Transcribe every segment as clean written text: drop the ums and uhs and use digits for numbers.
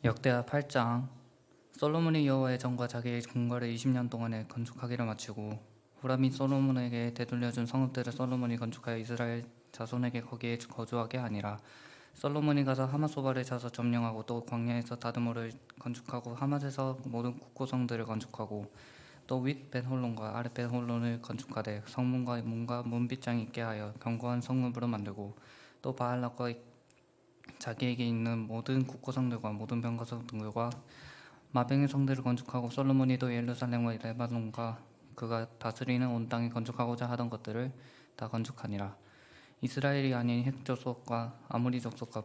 역대하 8장. 솔로몬이 여호와의 전과 자기의 궁궐을 20년 동안에 건축하기를 마치고 후람이 솔로몬에게 되돌려준 성읍들을 솔로몬이 건축하여 이스라엘 자손에게 거기에 거주하게 하니라. 솔로몬이 가서 하맛소바를 차서 점령하고 또 광야에서 다드모를 건축하고 하맛에서 모든 국고성들을 건축하고 또 윗 벳홀론과 아랫 벳홀론을 건축하되 성문과 문과 문빗장이 있게 하여 견고한 성읍으로 만들고 또 바알락과 자기에게 있는 모든 국고성들과 모든 병거성들과 마병의 성들을 건축하고 솔로몬이 또 예루살렘과 레바논과 그가 다스리는 온 땅에 건축하고자 하던 것들을 다 건축하니라. 이스라엘이 아닌 헷 족속과 아모리 족속과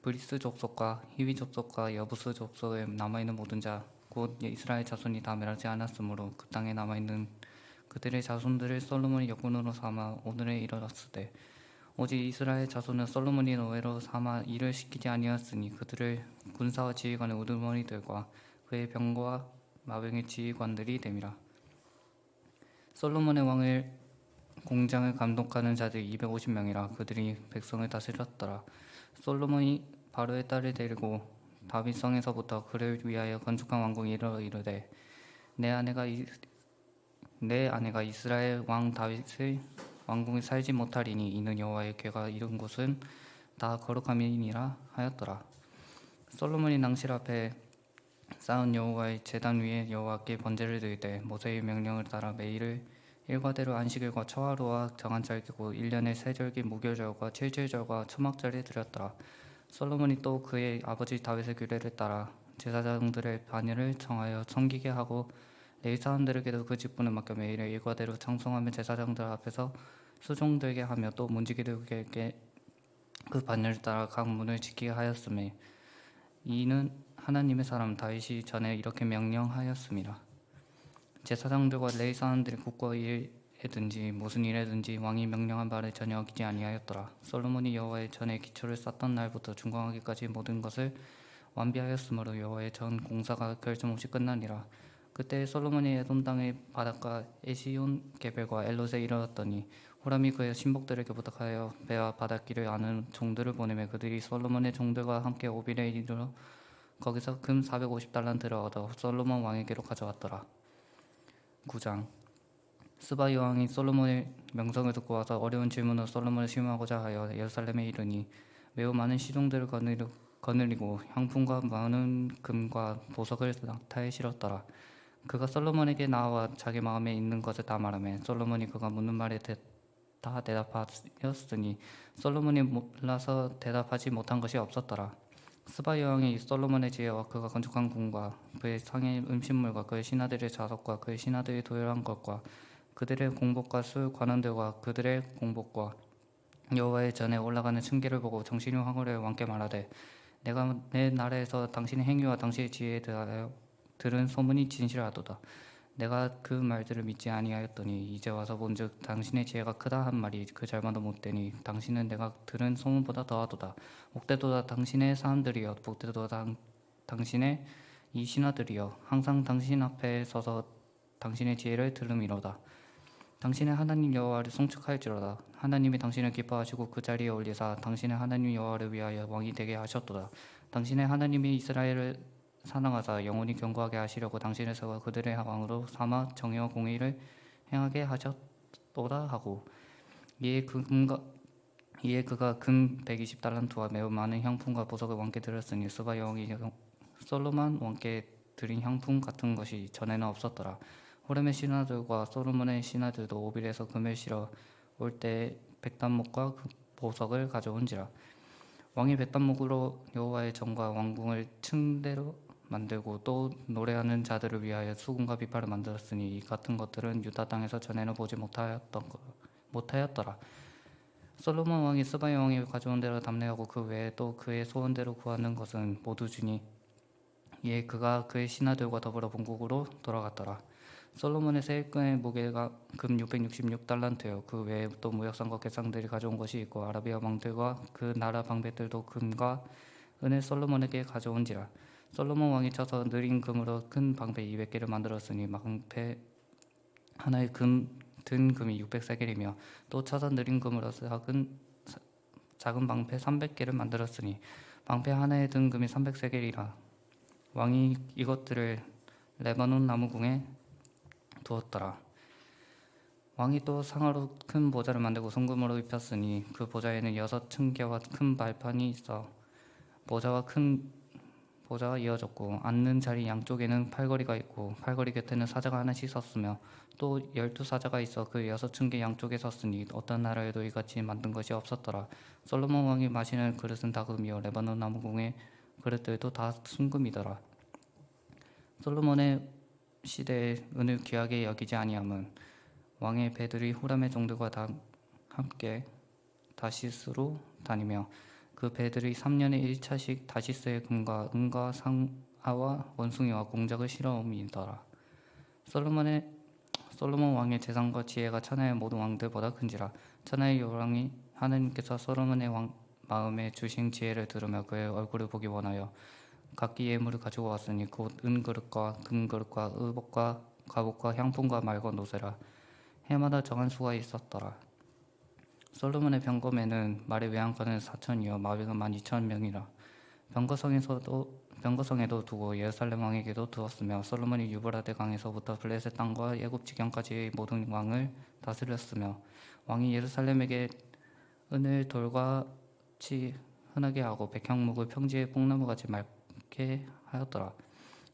브리스 족속과 히위 족속과 여부스 족속에 남아있는 모든 자 곧 이스라엘 자손이 다 멸하지 않았으므로 그 땅에 남아있는 그들의 자손들을 솔로몬이 역군으로 삼아 오늘에 이르렀으되 오직 이스라엘 자손은 솔로몬이 노예로 삼아 일을 시키지 아니하였으니 그들을 군사와 지휘관의 우두머리들과 그의 병과 마병의 지휘관들이 됨이라. 솔로몬의 왕을 공장을 감독하는 자들이 250명이라 그들이 백성을 다스렸더라. 솔로몬이 바로의 딸을 데리고 다윗성에서부터 그를 위하여 건축한 왕궁에 이르되 내 아내가 이스라엘 왕 다윗의 왕궁에 살지 못하리니 이는 여호와의 궤가 이른 곳은 다 거룩함이니라 하였더라. 솔로몬이 낭실 앞에 쌓은 여호와의 제단 위에 여호와께 번제를 드리되 모세의 명령을 따라 매일을 일과대로 안식일과 초하루와 정한 절기고 1년의 세 절기 무교절과 칠칠절과 초막절에 드렸더라. 솔로몬이 또 그의 아버지 다윗의 규례를 따라 제사장들의 반열을 정하여 섬기게 하고 레위 사람들에게도 그 직분을 맡겨 매일의 일과대로 청송하며 제사장들 앞에서 수종들게 하며 또 문지기들에게 그 반열을 따라 각 문을 지키게 하였으며 이는 하나님의 사람 다윗이 전에 이렇게 명령하였습니다. 제사장들과 레위 사람들이 국고 일에든지 무슨 일에든지 왕이 명령한 바를 전혀 어기지 아니하였더라. 솔로몬이 여호와의 전에 기초를 쌓던 날부터 준공하기까지 모든 것을 완비하였으므로 여호와의 전 공사가 결점없이 끝나니라. 그때 솔로몬이 에돔 땅의 바닷가 에시온 게벨과 엘롯에 이르렀더니 후람이 그의 신복들에게 부탁하여 배와 바닷길을 아는 종들을 보내며 그들이 솔로몬의 종들과 함께 오빌에 이르러 거기서 금 450달란트를 얻어 솔로몬 왕에게로 가져왔더라. 9장. 스바 여왕이 솔로몬의 명성을 듣고 와서 어려운 질문으로 솔로몬을 시험하고자 하여 예루살렘에 이르니 매우 많은 시종들을 거느리고 향품과 많은 금과 보석을 낙타에 실었더라. 그가 솔로몬에게 나와 자기 마음에 있는 것을 다 말하며 솔로몬이 그가 묻는 말에 다 대답하였으니 솔로몬이 몰라서 대답하지 못한 것이 없었더라. 스바 여왕이 솔로몬의 지혜와 그가 건축한 궁과 그의 상의 음식물과 그의 신하들의 자석과 그의 신하들이 도열한 것과 그들의 공복과 술 관원들과 그들의 공복과 여호와의 전에 올라가는 층계를 보고 정신이 황홀해 왕께 말하되 내가 내 나라에서 당신의 행위와 당신의 지혜에 대하여 들은 소문이 진실하도다. 내가 그 말들을 믿지 아니하였더니 이제 와서 본즉 당신의 지혜가 크다 한 말이 그 잘만도 못되니 당신은 내가 들은 소문보다 더하도다. 복되도다 당신의 사람들이여 복되도다 당신의 이 신하들이여 항상 당신 앞에 서서 당신의 지혜를 들음이로다. 당신의 하나님 여호와를 송축할지로다. 하나님이 당신을 기뻐하시고 그 자리에 올리사 당신의 하나님 여호와를 위하여 왕이 되게 하셨도다. 당신의 하나님이 이스라엘을 사랑하사 영원히 견고하게 하시려고 당신을 세워 그들의 왕으로 삼아 정의와 공의를 행하게 하셨도다 하고 이에 그가 금 120달란트와 매우 많은 향품과 보석을 왕께 드렸으니 스바 여왕이 솔로몬 왕께 드린 향품 같은 것이 전에는 없었더라. 호렘의 신하들과 솔로몬의 신하들도 오빌에서 금을 실어 올 때 백단목과 보석을 가져온지라. 왕이 백단목으로 여호와의 전과 왕궁을 층대로 만들고 또 노래하는 자들을 위하여 수금과 비파를 만들었으니 이 같은 것들은 유다 땅에서 전에는 보지 못하였더라. 솔로몬 왕이 스바 여왕이 가져온 대로 담례하고 그 외에 또 그의 소원대로 구하는 것은 모두 주니 이에 그가 그의 신하들과 더불어 본국으로 돌아갔더라. 솔로몬의 세일금의 무게가 금 666달란트요. 그 외에 또 무역상과 객상들이 가져온 것이 있고 아라비아 왕들과 그 나라 방백들도 금과 은을 솔로몬에게 가져온지라. 솔로몬 왕이 쳐서 느린 금으로 큰 방패 200개를 만들었으니 방패 하나에 든 금이 600세겔이며 또 쳐서 느린 금으로 작은 방패 300개를 만들었으니 방패 하나에 든 금이 300세겔이라. 왕이 이것들을 레바논 나무궁에 두었더라. 왕이 또 상아로 큰 보좌를 만들고 송금으로 입혔으니 그 보좌에는 6층계와 큰 발판이 있어 보좌가 이어졌고 앉는 자리 양쪽에는 팔걸이가 있고 팔걸이 곁에는 사자가 하나씩 섰으며 또 12사자가 있어 그 6층계 양쪽에 섰으니 어떤 나라에도 이같이 만든 것이 없었더라. 솔로몬 왕이 마시는 그릇은 다 금이요 레바논 나무궁의 그릇들도 다 순금이더라. 솔로몬의 시대에 은을 귀하게 여기지 아니함은 왕의 배들이 후람의 종들과 다 함께 다시스로 다니며 그 배들이 3년에 1차씩 다시스의 금과 은과 상아와 원숭이와 공작을 실어옴이더라. 솔로몬 왕의 재산과 지혜가 천하의 모든 왕들보다 큰지라. 천하의 여왕이 하나님께서 솔로몬의 마음에 주신 지혜를 들으며 그의 얼굴을 보기 원하여 각기 예물을 가지고 왔으니 곧 은그릇과 금그릇과 의복과 갑옷과 향품과 말과 노새라. 해마다 정한 수가 있었더라. 솔로몬의 병검에는 말의 외양간은 4천이요 마병은 12,000명이라. 병거성에도 두고 예루살렘 왕에게도 두었으며 솔로몬이 유브라데 강에서부터 블레셋 땅과 애굽 지경까지의 모든 왕을 다스렸으며 왕이 예루살렘에게 은을 돌같이 흔하게 하고 백향목을 평지의 뽕나무같이 맑게 하였더라.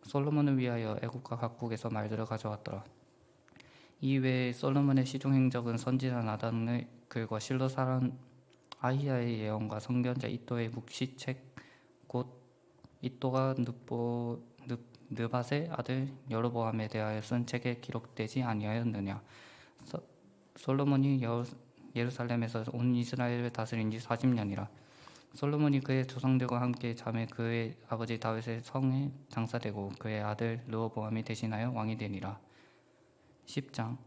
솔로몬을 위하여 애굽과 각국에서 말들을 가져왔더라. 이 외에 솔로몬의 시중 행적은 선지자 나단의 글과 실로 사람 아히야의 예언과 선견자 이도의 묵시책 곧 이도가 느밧의 아들 여로보암에 대하여 쓴 책에 기록되지 아니하였느냐. 솔로몬이 예루살렘에서 온 이스라엘을 다스린 지 40년이라. 솔로몬이 그의 조상들과 함께 잠에 그의 아버지 다윗의 성에 장사되고 그의 아들 르호보암이 대신하여 왕이 되니라. 10장.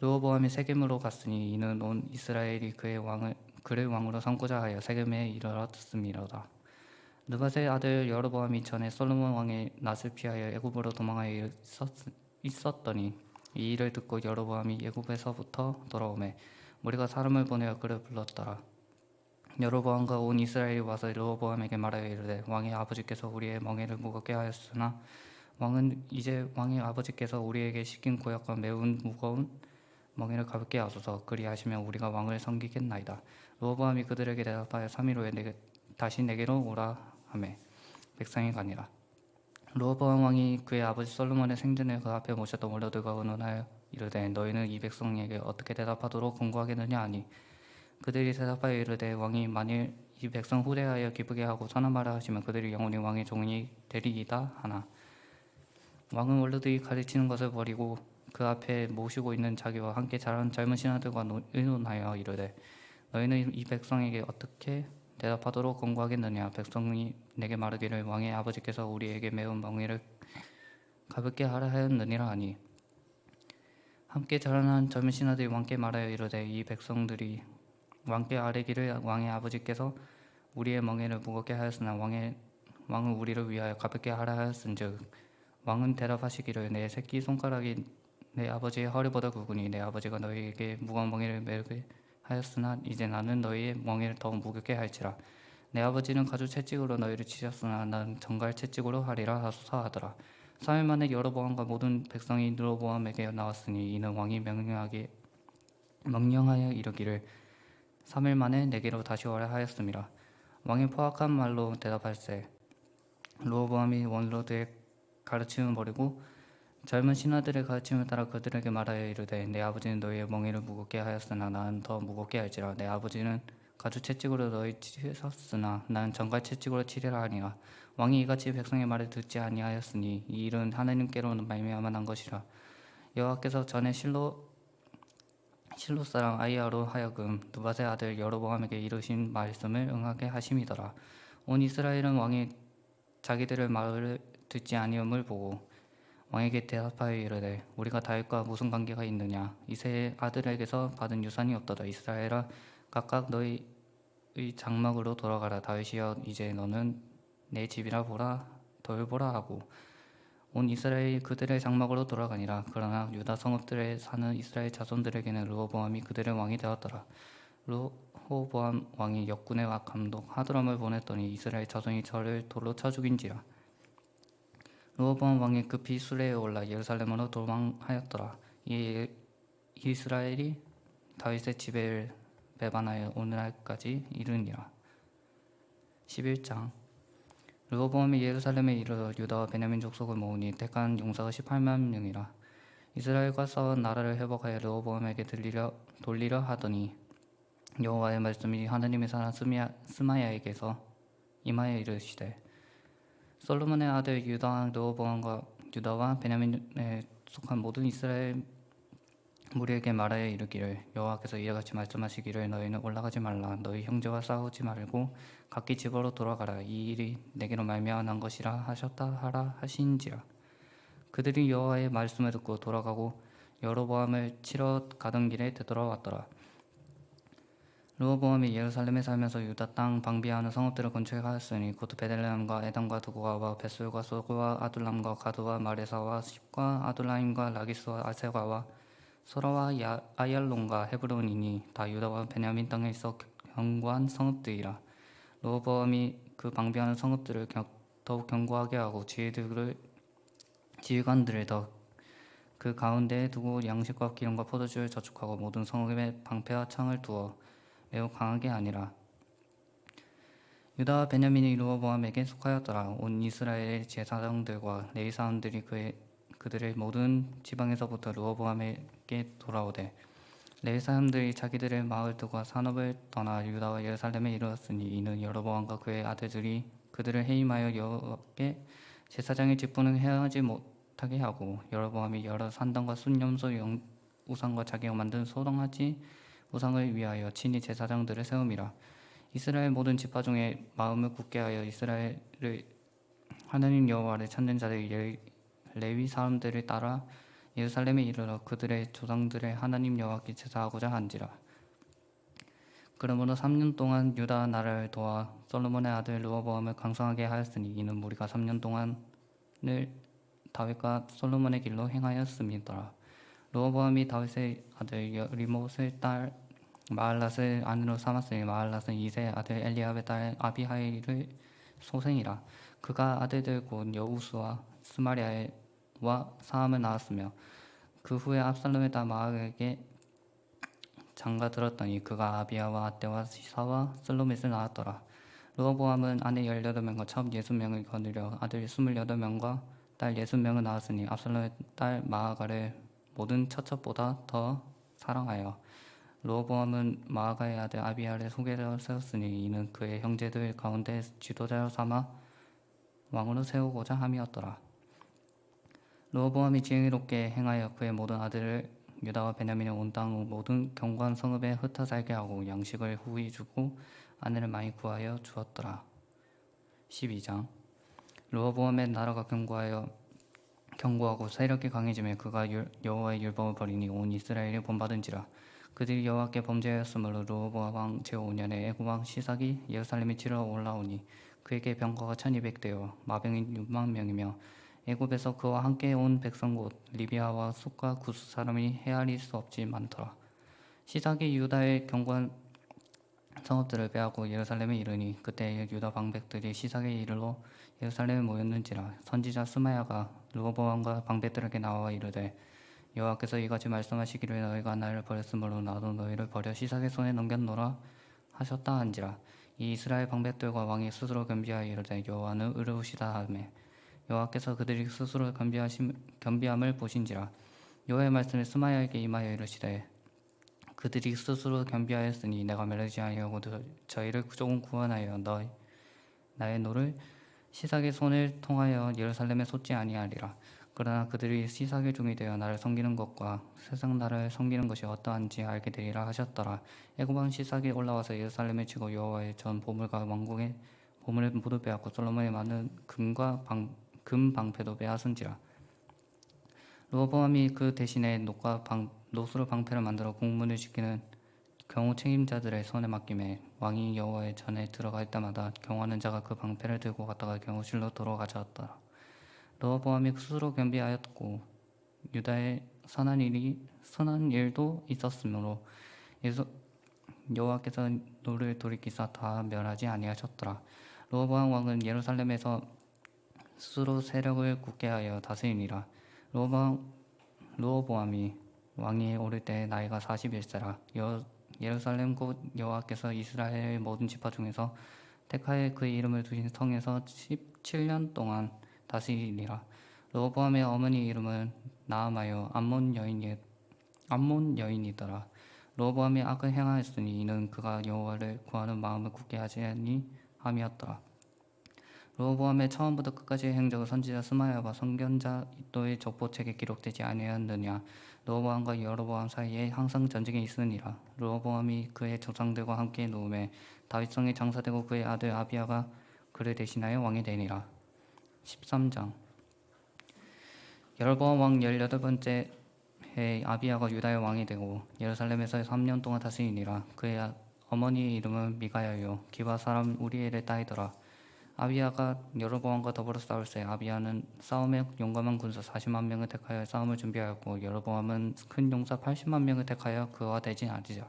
르호보암이 세겜으로 갔으니 이는 온 이스라엘이 그를 왕으로 삼고자 하여 세겜에 이르렀음이로다. 느밧의 아들 여로보암이 전에 솔로몬 왕의 낯을 피하여 애굽으로 도망하여 있었더니 이 일을 듣고 여로보암이 애굽에서부터 돌아오매 무리가 사람을 보내어 그를 불렀더라. 여로보암과 온 이스라엘이 와서 르호보암에게 말하여 이르되 왕의 아버지께서 우리의 멍에를 무겁게 하였으나 왕은 이제 왕의 아버지께서 우리에게 시킨 고약과 매우 무거운 멍에를 가볍게 하소서. 그리하시면 우리가 왕을 섬기겠나이다. 르호보암이 그들에게 대답하여 3일 후에 다시 내게로 오라 하매 백성이 가니라. 르호보암 왕이 그의 아버지 솔로몬의 생전에 그 앞에 모셨던 원로들과 의논하여 이르되 너희는 이 백성에게 어떻게 대답하도록 권고하겠느냐 하니 그들이 대답하여 이르되 왕이 만일 이 백성 후대하여 기쁘게 하고 선한 말을 하시면 그들이 영원히 왕의 종이 되리이다 하나. 왕은 원로들이 가르치는 것을 버리고 그 앞에 모시고 있는 자기와 함께 자란 젊은 신하들과 의논하여 이르되 너희는 이 백성에게 어떻게 대답하도록 권고하겠느냐. 백성이 내게 말하기를 왕의 아버지께서 우리에게 매운 멍에를 가볍게 하라 하였느니라 하니 함께 자라난 젊은 신하들이 왕께 말하여 이르되 이 백성들이 왕께 아뢰기를 왕의 아버지께서 우리의 멍에를 무겁게 하였으나 왕은 우리를 위하여 가볍게 하라 하였은즉 왕은 대답하시기를 내 새끼 손가락이 내 아버지의 허리보다 굵으니 내 아버지가 너희에게 무거운 멍에를 메게 하였으나 이제 나는 너희의 멍에를 더욱 무겁게 할지라. 내 아버지는 가죽 채찍으로 너희를 치셨으나 나는 정갈 채찍으로 하리라 하소서 하더라. 3일 만에 여로보암과 모든 백성이 르호보암에게 나왔으니 이는 왕이 명령하여 이르기를 3일 만에 내게로 다시 오라 하였음이라. 왕이 포악한 말로 대답할세 르호보암이 원로들의 가르침을 버리고 젊은 신하들의 가르침을 따라 그들에게 말하여 이르되 내 아버지는 너희의 멍에를 무겁게 하였으나 나는 더 무겁게 할지라. 내 아버지는 가죽 채찍으로 너희 치셨으나 나는 정갈 채찍으로 치리라 하니라. 왕이 이같이 백성의 말을 듣지 아니하였으니 이 일은 하나님께로 말미암아 난 것이라. 여호와께서 전에 실로 사람 아히야로 하여금 느밧의 아들 여로보암에게 이르신 말씀을 응하게 하심이더라. 온 이스라엘은 왕이 자기들의 말을 듣지 아니함을 보고 왕에게 대답하여 이르되 우리가 다윗과 무슨 관계가 있느냐. 이새의 아들에게서 받은 유산이 없도다. 이스라엘아 각각 너희의 장막으로 돌아가라. 다윗이여 이제 너는 내 집이라 돌보라 하고 온 이스라엘이 그들의 장막으로 돌아가니라. 그러나 유다 성읍들에 사는 이스라엘 자손들에게는 르호보암이 그들의 왕이 되었더라. 르호보암 왕이 역군의 감독 하드람을 보냈더니 이스라엘 자손이 저를 돌로 쳐 죽인지라. 르호보암 왕이 급히 수레에 올라 예루살렘으로 도망하였더라. 이 이스라엘이 다윗의 지배를 배반하여 오늘날까지 이르니라. 11장. 르호보암이 예루살렘에 이르러 유다와 베냐민 족속을 모으니 택한 용사가 18만 명이라. 이스라엘과 싸운 나라를 회복하여 르호보암에게 돌리려 하더니 여호와의 말씀이 하나님의 사람 스마야에게서 임하여 이르시되 솔로몬의 아들 유다 르호보암과 유다와 베냐민에 속한 모든 이스라엘 무리에게 말하여 이르기를 여호와께서 이같이 말씀하시기를 너희는 올라가지 말라 너희 형제와 싸우지 말고 각기 집으로 돌아가라 이 일이 내게로 말미암아 난 것이라 하셨다 하라 하신지라. 그들이 여호와의 말씀을 듣고 돌아가고 여로보암을 치러 가던 길에 되돌아왔더라. 르호보암이 예루살렘에 살면서 유다 땅 방비하는 성읍들을 건축하였으니 곧 베들레헴과 에담과 두고아와 벳솔과 소고와 아둘람과 가드와 마레사와 십과 아둘라임과 라기스와 아세가와 소라와 아얄론과 헤브론이니 다 유다와 베냐민 땅에 있어 견고한 성읍들이라. 르호보암이 그 방비하는 성읍들을 더욱 견고하게 하고 지휘관들을 더 그 가운데에 두고 양식과 기름과 포도주를 저축하고 모든 성읍에 방패와 창을 두어 매우 강하게 하니라. 유다와 베냐민이 르호보암에게 속하였더라. 온 이스라엘의 제사장들과 레위 사람들이 그들의 모든 지방에서부터 르호보암에게 돌아오되 레위 사람들이 자기들의 마을 두고 산업을 떠나 유다와 예루살렘에 이르렀으니 이는 여로보암과 그의 아들들이 그들을 해임하여 여호와께 제사장의 직분을 행하지 못하게 하고 여로보암이 여러 산당과 순염소 우상과 자기가 만든 소동하지 우상을 위하여 친히 제사장들을 세움이라. 이스라엘 모든 지파 중에 마음을 굳게 하여 이스라엘을 하나님 여호와를 찾는 자들 레위 사람들을 따라 예루살렘에 이르러 그들의 조상들의 하나님 여호와께 제사하고자 한지라. 그러므로 3년 동안 유다 나라를 도와 솔로몬의 아들 르호보암을 강성하게 하였으니 이는 무리가 3년 동안을 다윗과 솔로몬의 길로 행하였음이더라. 르호보암이 다윗의 아들 여리못의 딸 마할랏을 아내로 삼았으니 마할랏은 이새의 아들 엘리압의 딸 아비하일의 소생이라. 그가 아들들 곧 여우수와 스마리아와 사함을 낳았으며 그 후에 압살롬의 딸 마악에게 장가들었더니 그가 아비야와 아떼와 시사와 슬로밋을 낳았더라. 르호보암은 아내 18명과 첩 60명을 거느려 아들 28명과 딸 60명을 낳았으니 압살롬의 딸 마아가를 모든 처첩보다 더 사랑하여 르호보암은 마아가의 아들 아비야를 소개로 세웠으니 이는 그의 형제들 가운데 지도자로 삼아 왕으로 세우고자 함이었더라. 르호보암이 지혜롭게 행하여 그의 모든 아들을 유다와 베냐민의 온 땅 모든 견고한 성읍에 흩어 살게 하고 양식을 후히 주고 아내를 많이 구하여 주었더라. 12장. 르호보암의 나라가 견고하고 세력이 강해지며 그가 여호와의 율법을 버리니 온 이스라엘이 본받은지라. 그들이 여호와께 범죄하였으므로 르호보암 왕 제5년에 애굽 왕 시삭이 예루살렘에 치러 올라오니 그에게 병거가 1200대요 마병이 6만 명이며 애굽에서 그와 함께 온 백성 곧 리비아와 숫과 구스 사람이 헤아릴 수 없지 많더라. 시삭이 유다의 견고한 성읍들을 빼앗고 예루살렘에 이르니 그때 유다 방백들이 시삭에 이르러 예루살렘에 모였는지라. 선지자 스마야가 르호보암과 방백들에게 나와 이르되 여호와께서 이같이 말씀하시기를 너희가 나를 버렸으므로 나도 너희를 버려 시삭의 손에 넘겼노라 하셨다 한지라. 이 이스라엘 방백들과 왕이 스스로 겸비하여 이르되 여호와는 의로우시다 하며 여호와께서 그들이 스스로 겸비함을 보신지라. 여호와의 말씀이 스마야에게 임하여 이르시되 그들이 스스로 겸비하였으니 내가 멸하지 아니하고 저희를 조금 구원하여 나의 노를 시삭의 손을 통하여 예루살렘에 쏟지 아니하리라. 그러나 그들이 시삭의 종이 되어 나를 섬기는 것과 세상 나라를 섬기는 것이 어떠한지 알게 되리라 하셨더라. 애굽 왕 시삭이 올라와서 예루살렘에 치고 여호와의 전 보물과 왕궁의 보물을 모두 빼앗고 솔로몬의 많은 금 방패도 빼앗은지라. 르호보암이 그 대신에 노수로 방패를 만들어 공문을 지키는 경호 책임자들의 손에 맡기매 왕이 여호와의 전에 들어갈 때마다 경호하는 자가 그 방패를 들고 갔다가 경호실로 돌아가져왔더라. 르호보암이 스스로 겸비하였고 유다에 선한 일도 있었으므로 여호와께서 노를 돌이키사 다 멸하지 아니하셨더라. 르호보암 왕은 예루살렘에서 스스로 세력을 굳게 하여 다스리니라. 르호보암이 왕위에 오를 때 나이가 41세라. 예루살렘 곧 여호와께서 이스라엘의 모든 지파 중에서 택하여 그 이름을 두신 성에서 17년 동안 다스리니라. 르호보암의 어머니 이름은 나아마요 암몬 여인이더라. 르호보암이 악을 행하였으니 이는 그가 여호와를 구하는 마음을 굳게 하지 아니함이었더라. 르호보암의 처음부터 끝까지의 행적은 선지자 스마야와 선견자 이도의 족보책에 기록되지 아니하였느냐. 르호보암과 여로보암 사이에 항상 전쟁이 있으니라. 르호보암이 그의 조상들과 함께 누움에 다윗성에 장사되고 그의 아들 아비야가 그를 대신하여 왕이 되니라. 13장. 여로보암 왕 18번째 해 아비야가 유다의 왕이 되고 예루살렘에서 3년 동안 다스리니라. 그의 어머니의 이름은 미가야요 기바 사람 우리엘의 딸이더라. 아비야가 여로보암과 더불어 싸울 때 아비야는 싸움에 용감한 군사 40만 명을 택하여 싸움을 준비하였고 여로보암은 큰 용사 80만 명을 택하여 그와 대진하리라.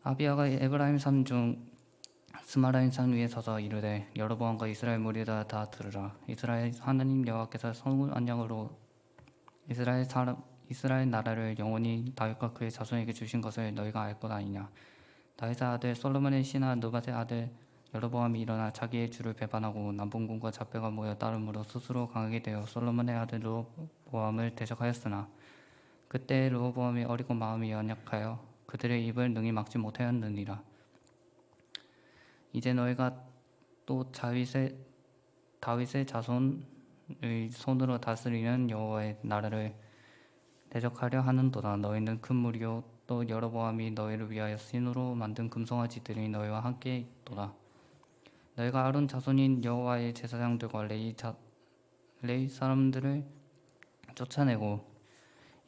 아비야가 에브라임 산 중 스마라임 산 위에 서서 이르되 여로보암과 이스라엘 무리다 다 들으라. 이스라엘 하나님 여호와께서 성을 언약으로 이스라엘 나라를 영원히 다윗과 그의 자손에게 주신 것을 너희가 알 것 아니냐. 다윗의 아들 솔로몬의 신하 느밧의 아들 여로보암이 일어나 자기의 주를 배반하고 남분군과 잡배가 모여 따름으로 스스로 강하게 되어 솔로몬의 아들 르호보암을 대적하였으나 그때 르호보암이 어리고 마음이 연약하여 그들의 입을 능히 막지 못하였느니라. 이제 너희가 또 다윗의 자손의 손으로 다스리는 여호와의 나라를 대적하려 하는도다. 너희는 큰 무리요 또 여로보암이 너희를 위하여 신으로 만든 금송아지들이 너희와 함께 있도다. 너희가 아론 자손인 여호와의 제사장들과 레위 사람들을 쫓아내고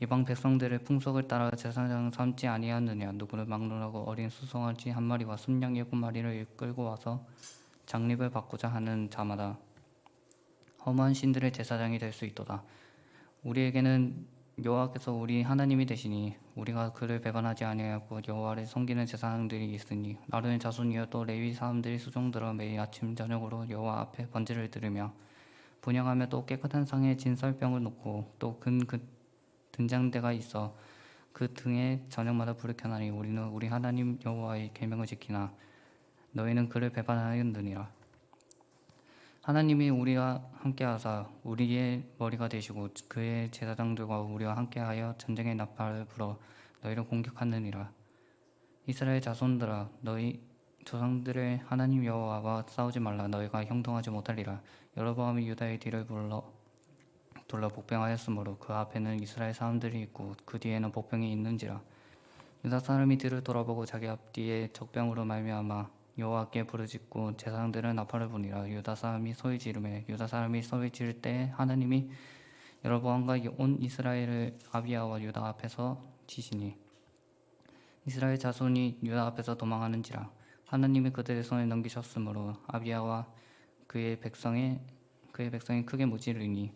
이방 백성들의 풍속을 따라 제사장 삼지 아니하느냐. 누구를 막론하고 어린 수송아지 한 마리와 순양 7마리를 끌고 와서 장립을 받고자 하는 자마다 허무한 신들의 제사장이 될 수 있도다. 우리에게는 여호와께서 우리 하나님이 되시니 우리가 그를 배반하지 아니하고 여호와를 섬기는 제사장들이 있으니 아론의 자손이여 또 레위 사람들이 수종들어 매일 아침 저녁으로 여호와 앞에 번제를 드리며 분향하며 또 깨끗한 상에 진설병을 놓고 또 그 등잔대가 있어 그 등에 저녁마다 불을 켜나니 우리는 우리 하나님 여호와의 계명을 지키나 너희는 그를 배반하였느니라. 하나님이 우리와 함께하사 우리의 머리가 되시고 그의 제사장들과 우리와 함께하여 전쟁의 나팔을 불어 너희를 공격하느니라. 이스라엘 자손들아 너희 조상들의 하나님 여호와와 싸우지 말라. 너희가 형통하지 못하리라. 여로보암이 유다의 뒤를 둘러 복병하였으므로 그 앞에는 이스라엘 사람들이 있고 그 뒤에는 복병이 있는지라. 유다 사람이 뒤를 돌아보고 자기 앞뒤에 적병으로 말미암아 여호와께 부르짖고 제사장들은 나팔을 부니라. 유다 사람이 소리 지르매 유다 사람이 소리 지를 때 하나님이 여로보암과 온 이스라엘을 아비야와 유다 앞에서 치시니 이스라엘 자손이 유다 앞에서 도망하는지라. 하나님이 그들의 손에 넘기셨으므로 아비야와 그의 백성이 크게 무찌르니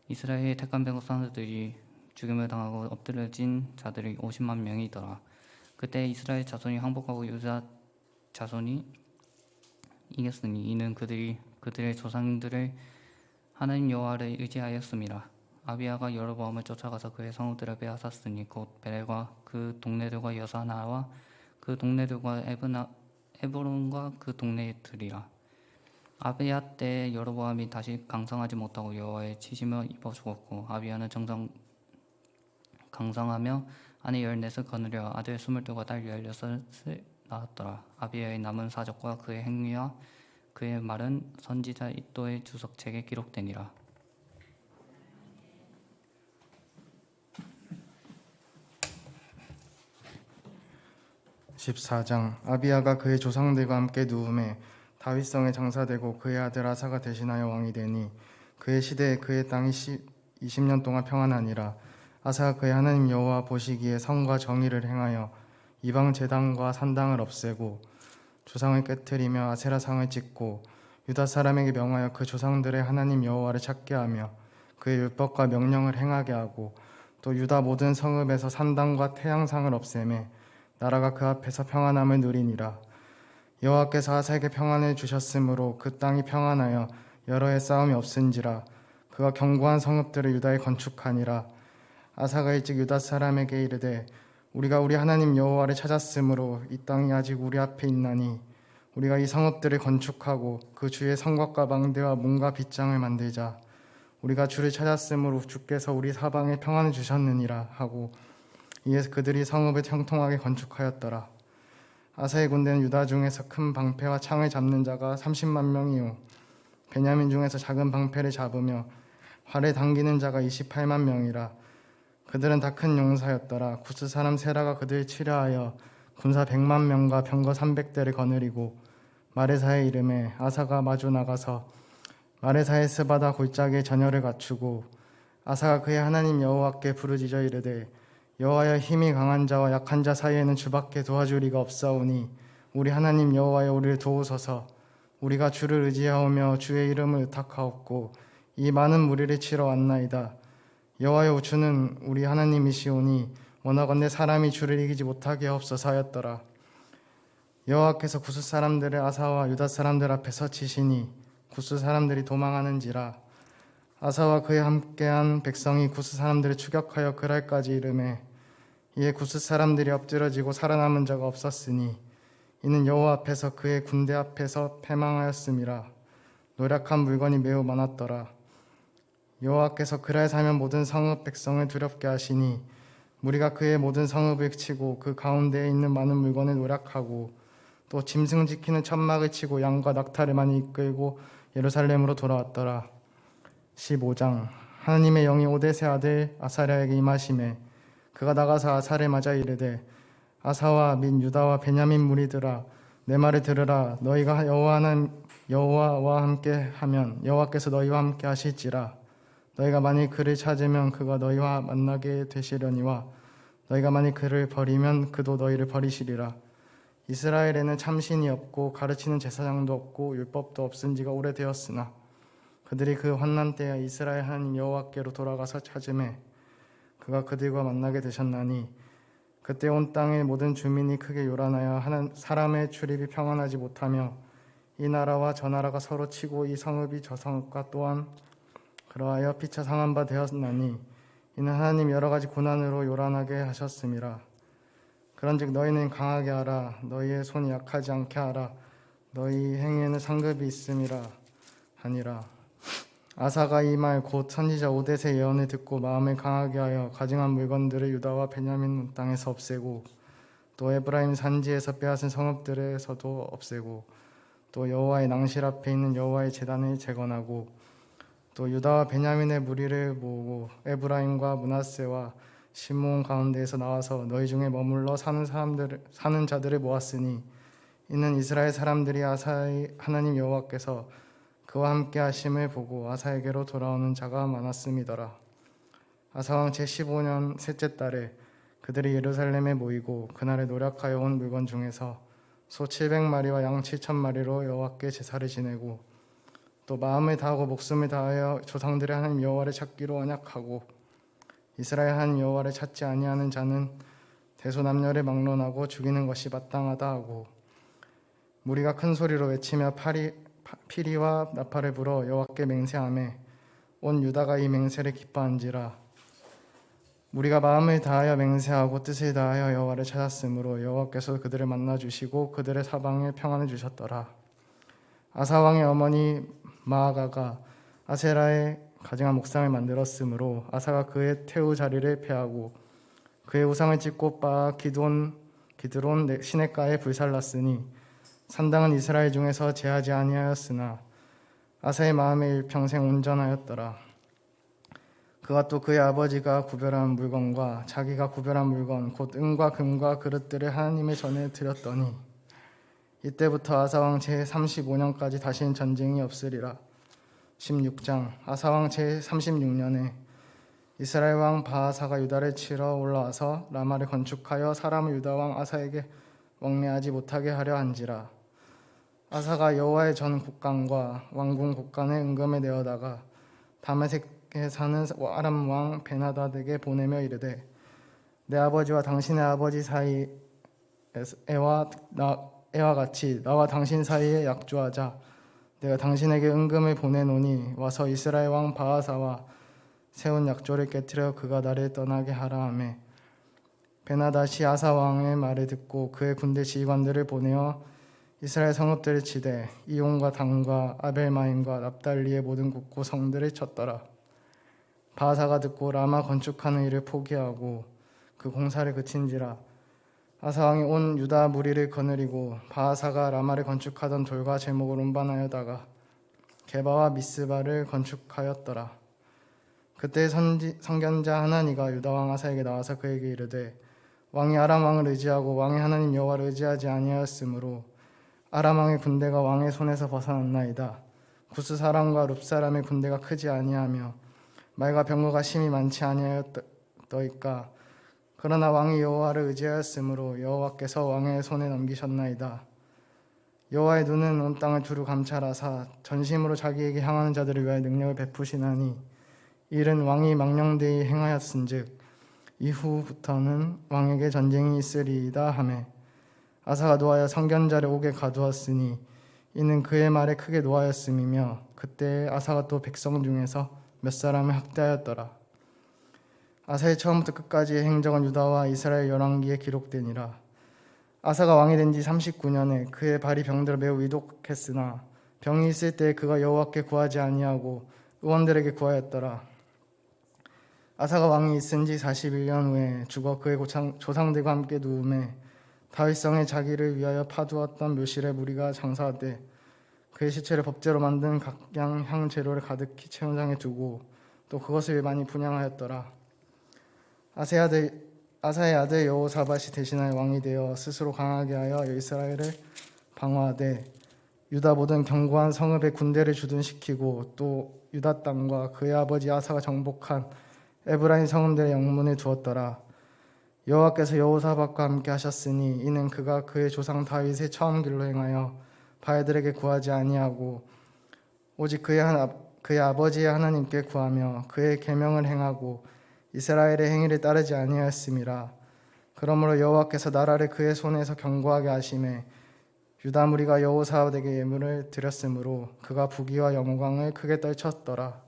이스라엘의 택한 백성들이 죽임을 당하고 엎드려진 자들이 50만 명이더라. 그때 이스라엘 자손이 항복하고 유다 자손이 이겼으니 이는 그들의 조상들을 하나님 여호와를 의지하였음이라. 아비야가 여로보암을 쫓아가서 그의 성읍들을 빼앗았으니 곧 베렐과 그 동네들과 여사나와 그 동네들과 에브론과 그 동네들이라. 아비야 때 여로보암이 다시 강성하지 못하고 여호와의 치심을 입어 죽었고 아비야는 강성하며 아내 14을 거느려 아들 22과 딸 16을 낳았더라. 아비야의 남은 사적과 그의 행위와 그의 말은 선지자 이도의 주석책에 기록되니라. 14장. 아비야가 그의 조상들과 함께 누움에 다윗성에 장사되고 그의 아들 아사가 대신하여 왕이 되니 그의 시대에 그의 땅이 20년 동안 평안하니라. 아사가 그의 하나님 여호와 보시기에 성과 정의를 행하여 이방 제단과 산당을 없애고 조상을 깨뜨리며 아세라상을 찍고 유다 사람에게 명하여 그 조상들의 하나님 여호와를 찾게 하며 그의 율법과 명령을 행하게 하고 또 유다 모든 성읍에서 산당과 태양상을 없애매 나라가 그 앞에서 평안함을 누리니라. 여호와께서 아사에게 평안을 주셨으므로 그 땅이 평안하여 여러 해 싸움이 없은지라. 그가 견고한 성읍들을 유다에 건축하니라. 아사가 일찍 유다 사람에게 이르되 우리가 우리 하나님 여호와를 찾았으므로 이 땅이 아직 우리 앞에 있나니 우리가 이 성읍들을 건축하고 그 주의 성곽과 망대와 문과 빗장을 만들자. 우리가 주를 찾았으므로 주께서 우리 사방에 평안을 주셨느니라 하고 이에 그들이 성읍을 형통하게 건축하였더라. 아사의 군대는 유다 중에서 큰 방패와 창을 잡는 자가 30만 명이요 베냐민 중에서 작은 방패를 잡으며 활을 당기는 자가 28만 명이라. 그들은 다 큰 용사였더라. 구스 사람 세라가 그들을 치려하여 군사 100만 명과 병거 300대를 거느리고 마레사의 이름에 아사가 마주 나가서 마레사의 스바다 골짜기에 전열을 갖추고 아사가 그의 하나님 여호와께 부르짖어 이르되 여호와여 힘이 강한 자와 약한 자 사이에는 주밖에 도와줄 리가 없사오니 우리 하나님 여호와여 우리를 도우소서. 우리가 주를 의지하오며 주의 이름을 의탁하옵고 이 많은 무리를 치러 왔나이다. 여호와여 주는 우리 하나님이시오니 원하건대 사람이 주를 이기지 못하게 하옵소서 하였더라. 여호와께서 구스 사람들을 아사와 유다 사람들 앞에서 치시니 구스 사람들이 도망하는지라. 아사와 그에 함께한 백성이 구스 사람들을 추격하여 그랄까지 이르매 이에 구스 사람들이 엎드러지고 살아남은 자가 없었으니 이는 여호와 앞에서 그의 군대 앞에서 패망하였음이라. 노략한 물건이 매우 많았더라. 여호와께서 그랄 사면 모든 성읍 백성을 두렵게 하시니 무리가 그의 모든 성읍을 치고 그 가운데에 있는 많은 물건을 노략하고 또 짐승 지키는 천막을 치고 양과 낙타를 많이 이끌고 예루살렘으로 돌아왔더라. 15장. 하나님의 영이 오데세 아들 아사랴에게 임하시매 그가 나가서 아사를 맞아 이르되 아사와 및 유다와 베냐민 무리들아 내 말을 들으라. 너희가 여호와와 함께 하면 여호와께서 너희와 함께 하실지라. 너희가 만일 그를 찾으면 그가 너희와 만나게 되시려니와 너희가 만일 그를 버리면 그도 너희를 버리시리라. 이스라엘에는 참신이 없고 가르치는 제사장도 없고 율법도 없은 지가 오래되었으나 그들이 그 환난 때에 이스라엘 하나님 여호와께로 돌아가서 찾음에 그가 그들과 만나게 되셨나니 그때 온 땅의 모든 주민이 크게 요란하여 사람의 출입이 평안하지 못하며 이 나라와 저 나라가 서로 치고 이 성읍이 저 성읍과 또한 그러하여 피차 상한 바 되었나니 이는 하나님 여러 가지 고난으로 요란하게 하셨음이라. 그런즉 너희는 강하게 하라. 너희의 손이 약하지 않게 하라. 너희 행위에는 상급이 있음이라 하니라. 아사가 이 말 곧 선지자 오뎃의 예언을 듣고 마음을 강하게 하여 가증한 물건들을 유다와 베냐민 땅에서 없애고 또 에브라임 산지에서 빼앗은 성읍들에서도 없애고 또 여호와의 낭실 앞에 있는 여호와의 제단을 재건하고 또 유다와 베냐민의 무리를 모으고 에브라임과 므낫세와 시므온 가운데에서 나와서 너희 중에 머물러 사는 자들을 모았으니 이는 이스라엘 사람들이 아사의 하나님 여호와께서 그와 함께 하심을 보고 아사에게로 돌아오는 자가 많았음이더라. 아사왕 제15년 셋째 달에 그들이 예루살렘에 모이고 그날에 노력하여 온 물건 중에서 소 700마리와 양 7,000마리로 여호와께 제사를 지내고 또 마음을 다하고 목숨을 다하여 조상들의 하나님 여호와를 찾기로 언약하고 이스라엘 하나님 여호와를 찾지 아니하는 자는 대소남녀를 막론하고 죽이는 것이 마땅하다 하고 무리가 큰 소리로 외치며 피리와 나팔을 불어 여호와께 맹세하매 온 유다가 이 맹세를 기뻐한지라. 무리가 마음을 다하여 맹세하고 뜻을 다하여 여호와를 찾았으므로 여호와께서 그들을 만나 주시고 그들의 사방에 평안을 주셨더라. 아사 왕의 어머니 마아가가 아세라의 가증한 목상을 만들었으므로 아사가 그의 태우 자리를 폐하고 그의 우상을 찢고 빻아 기드론 시냇가에 불살랐으니 산당은 이스라엘 중에서 제하지 아니하였으나 아사의 마음에 일평생 온전하였더라. 그가 또 그의 아버지가 구별한 물건과 자기가 구별한 물건 곧 은과 금과 그릇들을 하나님의 전에 드렸더니 이때부터 아사왕 제35년까지 다시는 전쟁이 없으리라. 16장. 아사왕 제36년에 이스라엘 왕 바하사가 유다를 치러 올라와서 라마를 건축하여 사람을 유다 왕 아사에게 왕래하지 못하게 하려 한지라. 아사가 여호와의 전 곡간과 왕궁 곡간을 은금에 내어다가 다메섹에 사는 아람 왕 베나다드에게 보내며 이르되 내 아버지와 당신의 아버지 사이 애와 같이 나와 당신 사이에 약조하자. 내가 당신에게 은금을 보내노니 와서 이스라엘 왕 바하사와 세운 약조를 깨뜨려 그가 나를 떠나게 하라 하매 베나다시 아사 왕의 말을 듣고 그의 군대 지휘관들을 보내어 이스라엘 성읍들을 치되 이온과 단과 아벨마임과 납달리의 모든 국고 성들을 쳤더라. 바하사가 듣고 라마 건축하는 일을 포기하고 그 공사를 그친지라. 아사 왕이 온 유다 무리를 거느리고 바하사가 라마를 건축하던 돌과 제목을 운반하여다가 게바와 미스바를 건축하였더라. 그때 선견자 하나니가 유다 왕 아사에게 나와서 그에게 이르되 왕이 아람 왕을 의지하고 왕의 하나님 여호와를 의지하지 아니하였으므로 아람 왕의 군대가 왕의 손에서 벗어났나이다. 구스 사람과 룹 사람의 군대가 크지 아니하며 말과 병거가 심히 많지 아니하였더이까. 그러나 왕이 여호와를 의지하였으므로 여호와께서 왕의 손에 넘기셨나이다. 여호와의 눈은 온 땅을 두루 감찰하사 전심으로 자기에게 향하는 자들을 위하여 능력을 베푸시나니 이는 왕이 망령되이 행하였은즉 이후부터는 왕에게 전쟁이 있으리이다 하매 아사가 노하여 선견자를 옥에 가두었으니 이는 그의 말에 크게 노하였음이며 그때 아사가 또 백성 중에서 몇 사람을 학대하였더라. 아사의 처음부터 끝까지의 행적은 유다와 이스라엘 열왕기에 기록되니라. 아사가 왕이 된 지 39년에 그의 발이 병들어 매우 위독했으나 병이 있을 때에 그가 여호와께 구하지 아니하고 의원들에게 구하였더라. 아사가 왕이 있은 지 41년 후에 죽어 그의 조상들과 함께 누움에 다윗성에 자기를 위하여 파두었던 묘실에 무리가 장사하되 그의 시체를 법제로 만든 각양 향재료를 가득히 채운장에 두고 또 그것을 많이 분향하였더라. 아사의 아들 여호사밧이 대신하여 왕이 되어 스스로 강하게 하여 이스라엘을 방어하되 유다 모든 견고한 성읍에 군대를 주둔시키고 또 유다 땅과 그의 아버지 아사가 정복한 에브라임 성읍들의 영문을 두었더라. 여호와께서 여호사밧과 함께 하셨으니 이는 그가 그의 조상 다윗의 처음 길로 행하여 바알들에게 구하지 아니하고 오직 그의 아버지의 하나님께 구하며 그의 계명을 행하고 이스라엘의 행위를 따르지 아니하였음이라. 그러므로 여호와께서 나라를 그의 손에서 견고하게 하심에 유다 무리가 여호사밧에게 예물을 드렸으므로 그가 부귀와 영광을 크게 떨쳤더라.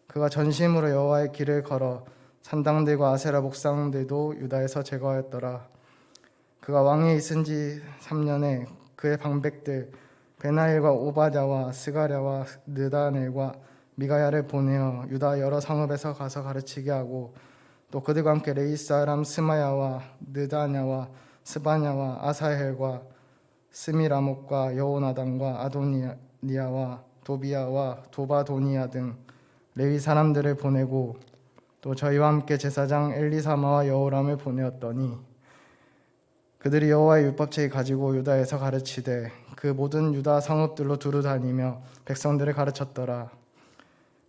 그가 전심으로 여호와의 길을 걸어 산당들과 아세라 목상들도 유다에서 제거하였더라. 그가 왕에 있은 지 3년에 그의 방백들 베나일과 오바댜와 스가랴와 느다넬과 미가야를 보내어 유다 여러 성읍에서 가서 가르치게 하고 또 그들과 함께 레이 사람 스마야와 느다냐와 스바냐와 아사헬과 스미라못과 여호나단과 아도니아와 도비야와 도바도니아 등 레위 사람들을 보내고 또 저희와 함께 제사장 엘리사마와 여호람을 보내었더니 그들이 여호와의 율법책을 가지고 유다에서 가르치되 그 모든 유다 성읍들로 두루 다니며 백성들을 가르쳤더라.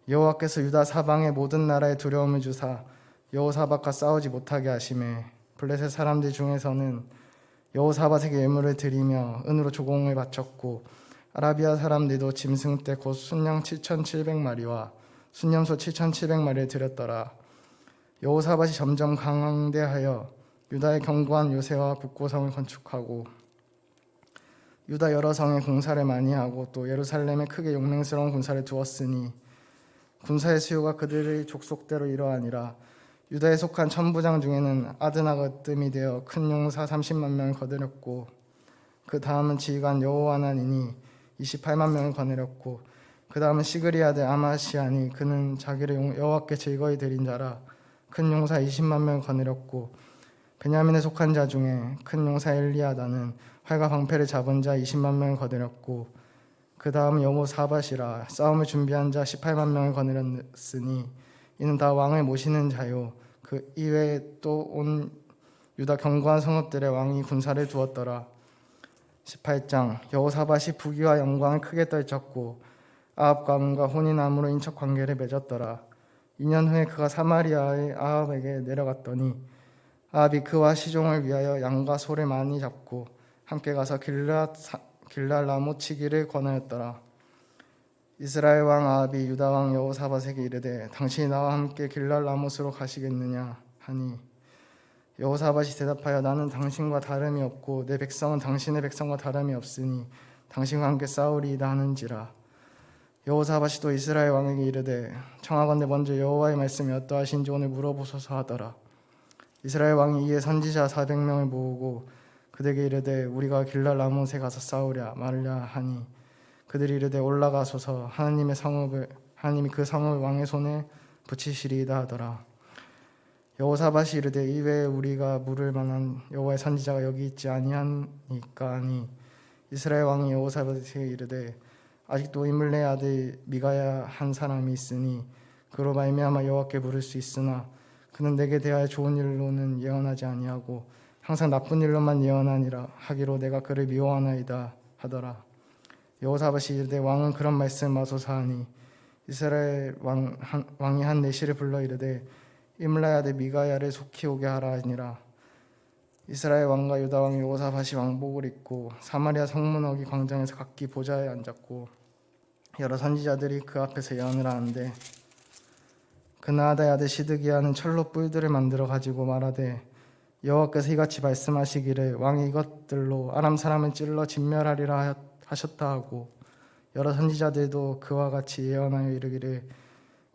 여호와께서 유다 사방의 모든 나라에 두려움을 주사 여호사밧과 싸우지 못하게 하시매 블레셋 사람들 중에서는 여호사밧에게 예물을 드리며 은으로 조공을 바쳤고 아라비아 사람들도 짐승떼 곧 순양 7,700마리와 순염소 7,700마리를 드렸더라. 여호사밧이 점점 강대하여 유다의 견고한 요새와 북고성을 건축하고 유다 여러 성에 공사를 많이 하고 또 예루살렘에 크게 용맹스러운 군사를 두었으니 군사의 수요가 그들의 족속대로 이러하니라. 유다에 속한 천부장 중에는 아드나가 으뜸이 되어 큰 용사 30만 명을 거느렸고 그 다음은 지휘관 여호하나니니 28만 명을 거느렸고 그 다음은 시그리 아들 아마시아니 그는 자기를 여호와께 즐거이 드린 자라 큰 용사 20만 명을 거느렸고 베냐민에 속한 자 중에 큰 용사 엘리아다는 활과 방패를 잡은 자 20만 명을 거느렸고 그 다음 여호사밧이라 싸움을 준비한 자 18만 명을 거느렸으니 이는 다 왕을 모시는 자요 그 이외에 또 온 유다 견고한 성읍들의 왕이 군사를 두었더라. 18장 여호사밧이 부귀와 영광을 크게 떨쳤고 아합 가문과 혼인함으로 인척 관계를 맺었더라. 2년 후에 그가 사마리아의 아합에게 내려갔더니 아합이 그와 시종을 위하여 양과 소를 많이 잡고 함께 가서 길랄 라못 치기를 권하였더라. 이스라엘 왕 아합이 유다 왕 여호사밧에게 이르되 당신이 나와 함께 길랄 라못으로 가시겠느냐 하니 여호사밧이 대답하여 나는 당신과 다름이 없고 내 백성은 당신의 백성과 다름이 없으니 당신과 함께 싸우리이다 하는지라. 여호사밧이 또 이스라엘 왕에게 이르되 청하건대 먼저 여호와의 말씀이 어떠하신지 오늘 물어보소서 하더라. 이스라엘 왕이 이에 선지자 400명을 모으고 그들에게 이르되 우리가 길랄 라못에 가서 싸우랴 말랴 하니 그들이 이르되 올라가소서 하나님이 그 성읍을 왕의 손에 붙이시리이다 하더라. 여호사밧이 이르되 이외에 우리가 물을 만한 여호와의 선지자가 여기 있지 아니하니까 하니 이스라엘 왕이 여호사밧에게 이르되 아직도 이물레의 아들 미가야 한 사람이 있으니 그로 말미암아 여호와께 물을 수 있으나 그는 내게 대하여 좋은 일로는 예언하지 아니하고 항상 나쁜 일로만 예언하니라 하기로 내가 그를 미워하나이다 하더라. 여호사밧이 이르되 왕은 그런 말씀을 마소서 하니 이스라엘 왕이 한 내시를 불러 이르되 이물레의 아들 미가야를 속히 오게 하라 하니라. 이스라엘 왕과 유다 왕 여호사밧이 왕복을 입고 사마리아 성문어기 광장에서 각기 보좌에 앉았고 여러 선지자들이 그 앞에서 예언을 하는데 그나아다의 아들 시드기야는 철로 뿔들을 만들어 가지고 말하되 여호와께서 이같이 말씀하시기를 왕이 이것들로 아람 사람을 찔러 진멸하리라 하셨다 하고 여러 선지자들도 그와 같이 예언하여 이르기를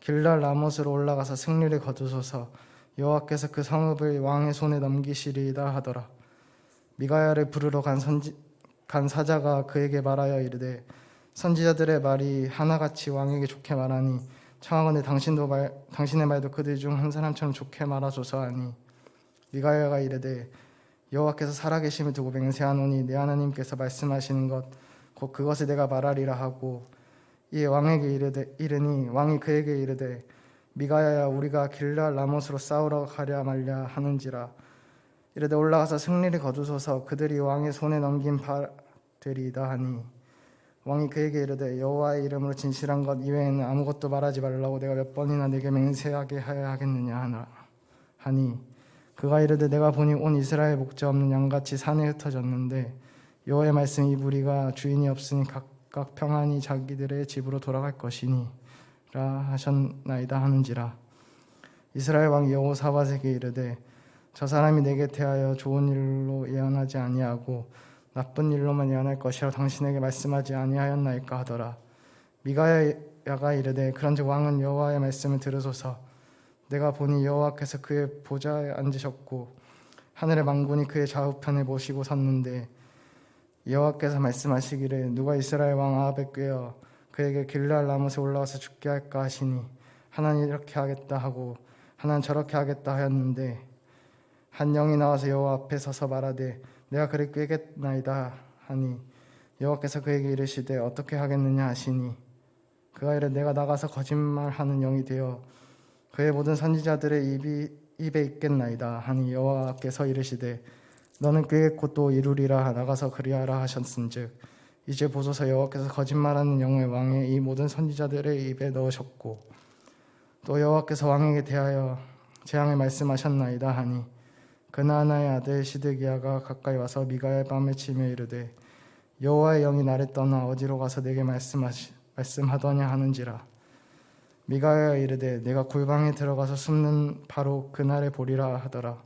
길랄 라못으로 올라가서 승리를 거두소서 여호와께서 그 성읍을 왕의 손에 넘기시리이다 하더라. 미가야를 부르러 간 사자가 그에게 말하여 이르되 선지자들의 말이 하나같이 왕에게 좋게 말하니 청하건대 당신의 말도 그들 중 한 사람처럼 좋게 말하소서 하니 미가야가 이르되 여호와께서 살아계심을 두고 맹세하노니 내 하나님께서 말씀하시는 것 곧 그것을 내가 말하리라 하고 이에 왕에게 이르니 왕이 그에게 이르되 미가야야 우리가 길랄 라못으로 싸우러 가랴 말랴 하는지라. 이르되 올라가서 승리를 거두소서 그들이 왕의 손에 넘긴 바 되리이다 하니 왕이 그에게 이르되 여호와의 이름으로 진실한 것 이외에는 아무것도 말하지 말라고 내가 몇 번이나 네게 맹세하게 하여야 하겠느냐 하니 그가 이르되 내가 보니 온 이스라엘 목자 없는 양같이 산에 흩어졌는데 여호와의 말씀이 이 무리가 주인이 없으니 각각 평안히 자기들의 집으로 돌아갈 것이니라 하셨나이다 하는지라. 이스라엘 왕 여호사밧에게 이르되 저 사람이 내게 대하여 좋은 일로 예언하지 아니하고 나쁜 일로만 예언할 것이라 당신에게 말씀하지 아니하였나이까 하더라. 미가야가 이르되 그런즉 왕은 여호와의 말씀을 들으소서 내가 보니 여호와께서 그의 보좌에 앉으셨고 하늘의 만군이 그의 좌우편에 모시고 섰는데 여호와께서 말씀하시기를 누가 이스라엘 왕 아합에 꾀어 그에게 길랄 라못에 올라가서 죽게 할까 하시니 하나는 이렇게 하겠다 하고 하나는 저렇게 하겠다 하였는데 한 영이 나와서 여호와 앞에 서서 말하되 내가 그를 꾀겠나이다 하니 여호와께서 그에게 이르시되 어떻게 하겠느냐 하시니 그가 이르되 내가 나가서 거짓말하는 영이 되어 그의 모든 선지자들의 입에 있겠나이다 하니 여호와께서 이르시되 너는 꾀겠고 또 이루리라 나가서 그리하라 하셨은즉 이제 보소서 여호와께서 거짓말하는 영을 왕의 이 모든 선지자들의 입에 넣으셨고 또 여호와께서 왕에게 대하여 재앙을 말씀하셨나이다 하니 그나아나의 아들 시드기야가 가까이 와서 미가야의 뺨을 치며 이르되 여호와의 영이 나를 떠나 어디로 가서 내게 말씀하더냐 하는지라. 미가야가 이르되 내가 골방에 들어가서 숨는 바로 그날에 보리라 하더라.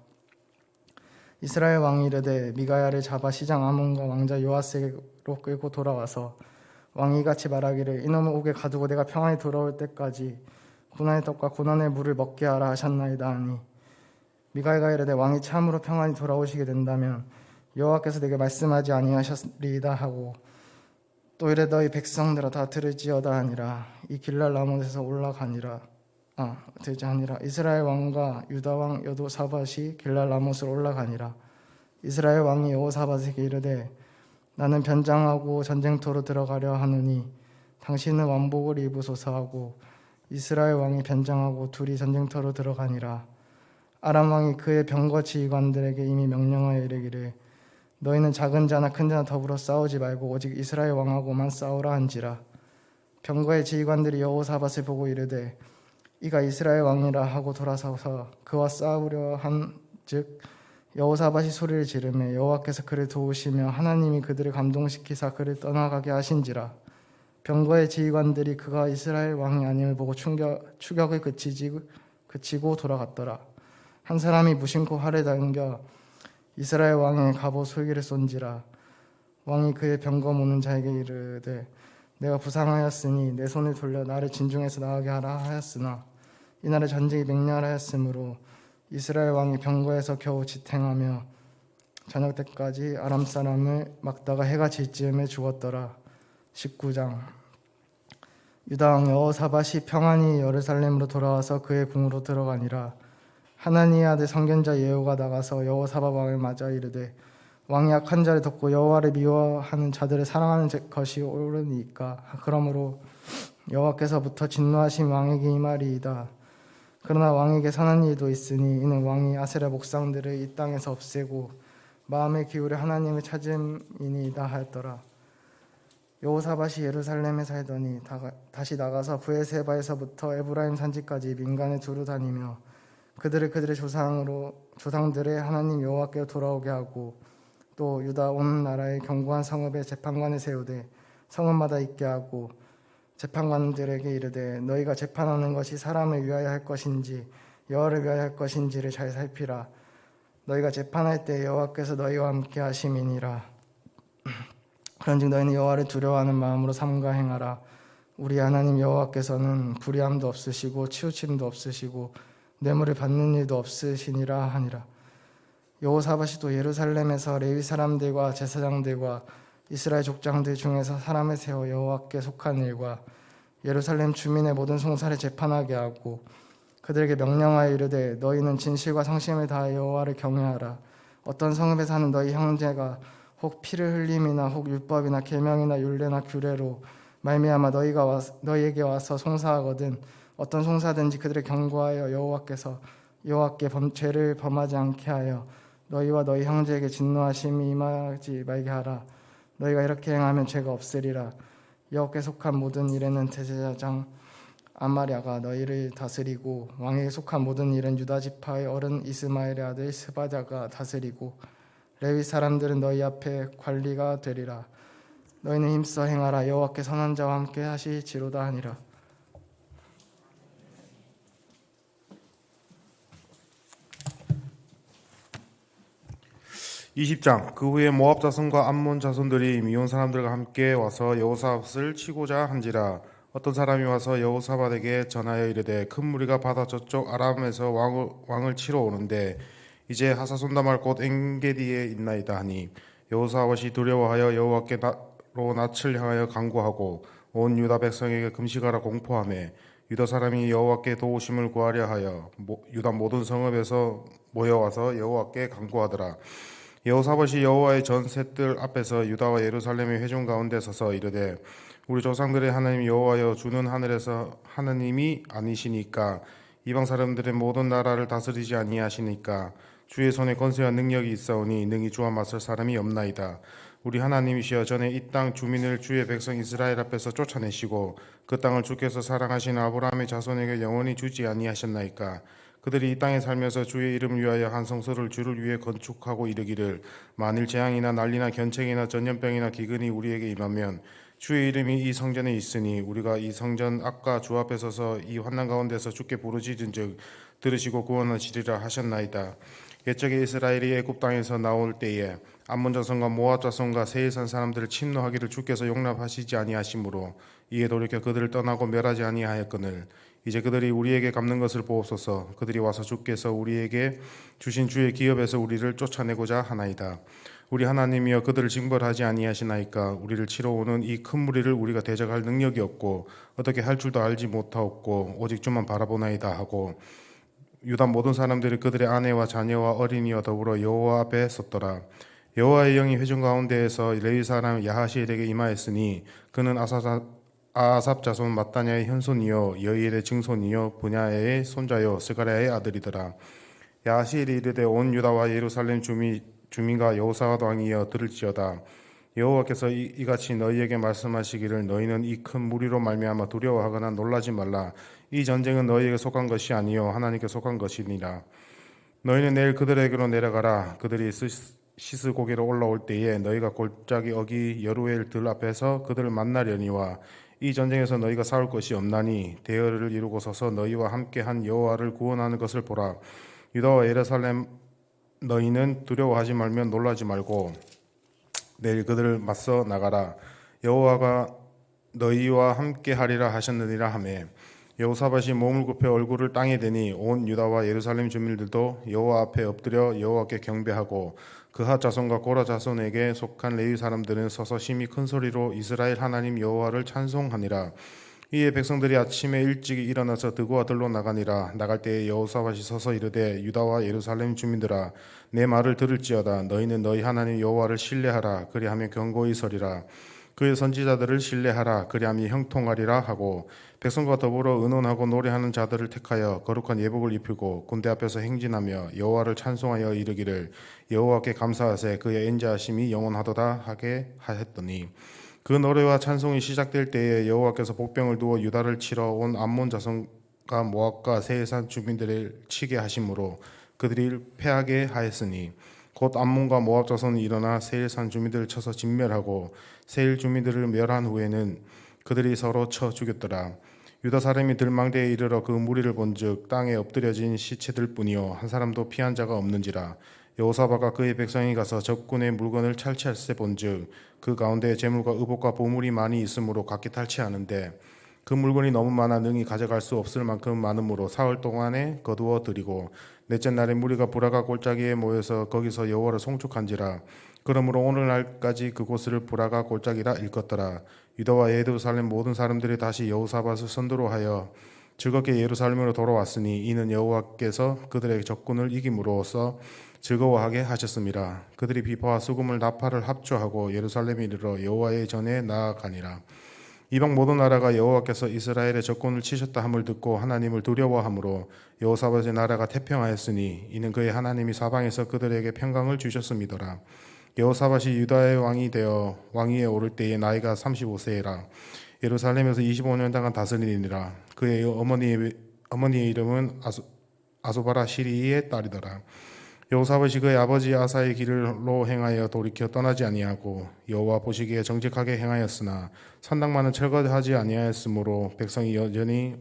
이스라엘 왕이 이르되 미가야를 잡아 시장 아몬과 왕자 요아스로 끌고 돌아와서 왕이 같이 말하기를 이놈을 옥에 가두고 내가 평안히 돌아올 때까지 고난의 떡과 고난의 물을 먹게 하라 하셨나이다 하니 미가야가 이르되 왕이 참으로 평안히 돌아오시게 된다면 여호와께서 내게 말씀하지 아니하셨리이다 하고 또 이르되 너희 백성들아 다 들을지어다 하니라. 이 길랄 라못에서 올라가니라 되지 아니라 이스라엘 왕과 유다 왕 여호사밧이 길랄 라못으로 올라가니라. 이스라엘 왕이 여호사밧에게 이르되 나는 변장하고 전쟁터로 들어가려 하노니 당신은 왕복을 입으소서 하고 이스라엘 왕이 변장하고 둘이 전쟁터로 들어가니라. 아람 왕이 그의 병거 지휘관들에게 이미 명령하여 이르기를 너희는 작은 자나 큰 자나 더불어 싸우지 말고 오직 이스라엘 왕하고만 싸우라 한지라. 병거의 지휘관들이 여호사밧을 보고 이르되 이가 이스라엘 왕이라 하고 돌아서서 그와 싸우려 한즉 여호사밧이 소리를 지르매 여호와께서 그를 도우시며 하나님이 그들을 감동시키사 그를 떠나가게 하신지라. 병거의 지휘관들이 그가 이스라엘 왕이 아님을 보고 추격을 그치고 돌아갔더라. 한 사람이 무심코 활을 당겨 이스라엘 왕의 갑옷 솔기를 쏜지라. 왕이 그의 병거 모는 자에게 이르되 내가 부상하였으니 내 손을 돌려 나를 진중에서 나가게 하라 하였으나 이날에 전쟁이 맹렬하였으므로 이스라엘 왕이 병거에서 겨우 지탱하며 저녁 때까지 아람 사람을 막다가 해가 질 즈음에 죽었더라. 19장. 유다 왕 여호사밧이 평안히 예루살렘으로 돌아와서 그의 궁으로 들어가니라. 하나니의 아들 선견자 예후가 나가서 여호사밧 왕을 맞아 이르되 왕이 악한 자를 덮고 여호와를 미워하는 자들을 사랑하는 것이 옳으니까. 그러므로 여호와께서부터 진노하신 왕에게 이 말이이다. 그러나 왕에게 선한 일도 있으니 이는 왕이 아세라 목상들을 이 땅에서 없애고 마음에 기울여 하나님을 찾음이니이다 하였더라. 여호사밧이 예루살렘에 살더니 다시 나가서 브에세바에서부터 에브라임 산지까지 민간에 두루 다니며 그들의 조상들의 하나님 여호와께로 돌아오게 하고 또 유다 온 나라의 견고한 성읍에 재판관을 세우되 성읍마다 있게 하고 재판관들에게 이르되 너희가 재판하는 것이 사람을 위하여 할 것인지 여호와를 위하여 할 것인지를 잘 살피라. 너희가 재판할 때 여호와께서 너희와 함께 하심이니라. 그런즉 너희는 여호와를 두려워하는 마음으로 삼가 행하라. 우리 하나님 여호와께서는 불의함도 없으시고 치우침도 없으시고 뇌물을 받는 일도 없으시니라 하니라. 여호사밧이 또 예루살렘에서 레위 사람들과 제사장들과 이스라엘 족장들 중에서 사람을 세워 여호와께 속한 일과 예루살렘 주민의 모든 송사를 재판하게 하고 그들에게 명령하여 이르되 너희는 진실과 성심을 다하여 여호와를 경외하라. 어떤 성읍에 사는 너희 형제가 혹 피를 흘림이나 혹 율법이나 계명이나 율례나 규례로 말미암아 너희에게 와서 송사하거든 어떤 송사든지 그들을 경고하여 여호와께 죄를 범하지 않게 하여 너희와 너희 형제에게 진노하심이 임하지 말게 하라. 너희가 이렇게 행하면 죄가 없으리라. 여호와께 속한 모든 일에는 대제사장 아마랴가 너희를 다스리고 왕에게 속한 모든 일은 유다 지파의 어른 이스마엘의 아들 스바랴가 다스리고 레위 사람들은 너희 앞에 관리가 되리라. 너희는 힘써 행하라. 여호와께 선한 자와 함께 하시지로다 하니라. 20장. 그 후에 모압 자손과 암몬 자손들이 미온 사람들과 함께 와서 여호사밧을 치고자 한지라. 어떤 사람이 와서 여호사밧에게 전하여 이르되 큰 무리가 바다 저쪽 아람에서 왕을 치러 오는데 이제 하사손다말 곧 엔게디에 있나이다 하니 여호사밧이 두려워하여 여호와께로 낯을 향하여 간구하고 온 유다 백성에게 금식하라 공포하며 유다 사람이 여호와께 도우심을 구하려 하여 유다 모든 성읍에서 모여와서 여호와께 간구하더라. 여호사밧이 여호와의 전셋들 앞에서 유다와 예루살렘의 회중 가운데 서서 이르되 우리 조상들의 하나님 여호와여 주는 하늘에서 하나님이 아니시니까 이방 사람들의 모든 나라를 다스리지 아니하시니까 주의 손에 권세와 능력이 있사오니 능히 주와 맞설 사람이 없나이다. 우리 하나님이시여 전에 이 땅 주민을 주의 백성 이스라엘 앞에서 쫓아내시고 그 땅을 주께서 사랑하신 아브라함의 자손에게 영원히 주지 아니하셨나이까. 그들이 이 땅에 살면서 주의 이름을 위하여 한 성소를 주를 위해 건축하고 이르기를 만일 재앙이나 난리나 견책이나 전염병이나 기근이 우리에게 임하면 주의 이름이 이 성전에 있으니 우리가 이 성전 앞과 주 앞에 서서 이 환난 가운데서 주께 부르짖은즉 들으시고 구원하시리라 하셨나이다. 옛적에 이스라엘이 애굽 땅에서 나올 때에 암몬 자손과 모압 자손과 세일산 사람들을 침노하기를 주께서 용납하시지 아니하시므로 이에 돌이켜 그들을 떠나고 멸하지 아니하였거늘 이제 그들이 우리에게 갚는 것을 보옵소서. 그들이 와서 주께서 우리에게 주신 주의 기업에서 우리를 쫓아내고자 하나이다. 우리 하나님이여 그들을 징벌하지 아니하시나이까. 우리를 치러 오는 이 큰 무리를 우리가 대적할 능력이 없고 어떻게 할 줄도 알지 못하옵고 오직 주만 바라보나이다 하고 유다 모든 사람들이 그들의 아내와 자녀와 어린이와 더불어 여호와 앞에 섰더라. 여호와의 영이 회중 가운데에서 레위 사람 야하시엘에게 임하였으니 그는 아삽 자손 마따냐의 현손이요 여이엘의 증손이요 분야의 손자요 스가랴의 아들이더라. 야하시엘이 이르되 온 유다와 예루살렘 주민과 여호사밧 왕이여 들을지어다. 여호와께서 이같이 너희에게 말씀하시기를 너희는 이 큰 무리로 말미암아 두려워하거나 놀라지 말라. 이 전쟁은 너희에게 속한 것이 아니요 하나님께 속한 것이니라. 너희는 내일 그들에게로 내려가라. 그들이 시스 고개로 올라올 때에 너희가 골짜기 어기 여루엘 들 앞에서 그들을 만나려니와 이 전쟁에서 너희가 싸울 것이 없나니 대열을 이루고 서서 너희와 함께 한 여호와를 구원하는 것을 보라. 유다와 예루살렘 너희는 두려워하지 말며 놀라지 말고 내일 그들을 맞서 나가라. 여호와가 너희와 함께 하리라 하셨느니라 하매 여호사밧이 몸을 굽혀 얼굴을 땅에 대니 온 유다와 예루살렘 주민들도 여호와 앞에 엎드려 여호와께 경배하고 그하 자손과 고라 자손에게 속한 레위 사람들은 서서 심히 큰 소리로 이스라엘 하나님 여호와를 찬송하니라. 이에 백성들이 아침에 일찍 일어나서 드고와 들로 나가니라. 나갈 때에 여호사밧이 서서 이르되 유다와 예루살렘 주민들아 내 말을 들을지어다. 너희는 너희 하나님 여호와를 신뢰하라. 그리하면 견고히 서리라. 그의 선지자들을 신뢰하라. 그리하면 형통하리라 하고 백성과 더불어 의논하고 노래하는 자들을 택하여 거룩한 예복을 입히고 군대 앞에서 행진하며 여호와를 찬송하여 이르기를 여호와께 감사하세 그의 인자하심이 영원하도다 하게 하였더니 그 노래와 찬송이 시작될 때에 여호와께서 복병을 두어 유다를 치러 온 암몬 자손과 모압과 세일산 주민들을 치게 하심으로 그들이 패하게 하였으니 곧 암몬과 모압 자손이 일어나 세일산 주민들을 쳐서 진멸하고 세일 주민들을 멸한 후에는 그들이 서로 쳐 죽였더라. 유다 사람이 들망대에 이르러 그 무리를 본즉 땅에 엎드려진 시체들 뿐이요 한 사람도 피한 자가 없는지라. 여호사밧과 그의 백성이 가서 적군의 물건을 탈취할세 본즉 그 가운데 재물과 의복과 보물이 많이 있으므로 각기 탈취하는데 그 물건이 너무 많아 능히 가져갈 수 없을 만큼 많으므로 사흘 동안에 거두어 드리고 넷째 날에 무리가 브라가 골짜기에 모여서 거기서 여호와를 송축한지라. 그러므로 오늘날까지 그곳을 브라가 골짜기라 일컫더라. 유다와 예루살렘 모든 사람들이 다시 여호사밧을 선두로 하여 즐겁게 예루살렘으로 돌아왔으니 이는 여호와께서 그들의 적군을 이김으로써 즐거워하게 하셨습니다. 그들이 비파와 수금을 나팔을 합주하고 예루살렘에 이르러 여호와의 전에 나아가니라. 이방 모든 나라가 여호와께서 이스라엘의 적군을 치셨다 함을 듣고 하나님을 두려워함으로 여호사밧의 나라가 태평하였으니 이는 그의 하나님이 사방에서 그들에게 평강을 주셨음이더라. 여호사밧이 유다의 왕이 되어 왕위에 오를 때에 나이가 35세라. 예루살렘에서 25년 동안 다스리니라. 그의 어머니의 이름은 아소바라 시리의 딸이더라. 여호사밧이 그의 아버지 아사의 길로 행하여 돌이켜 떠나지 아니하고 여호와 보시기에 정직하게 행하였으나 산당만은 철거하지 아니하였으므로 백성이 여전히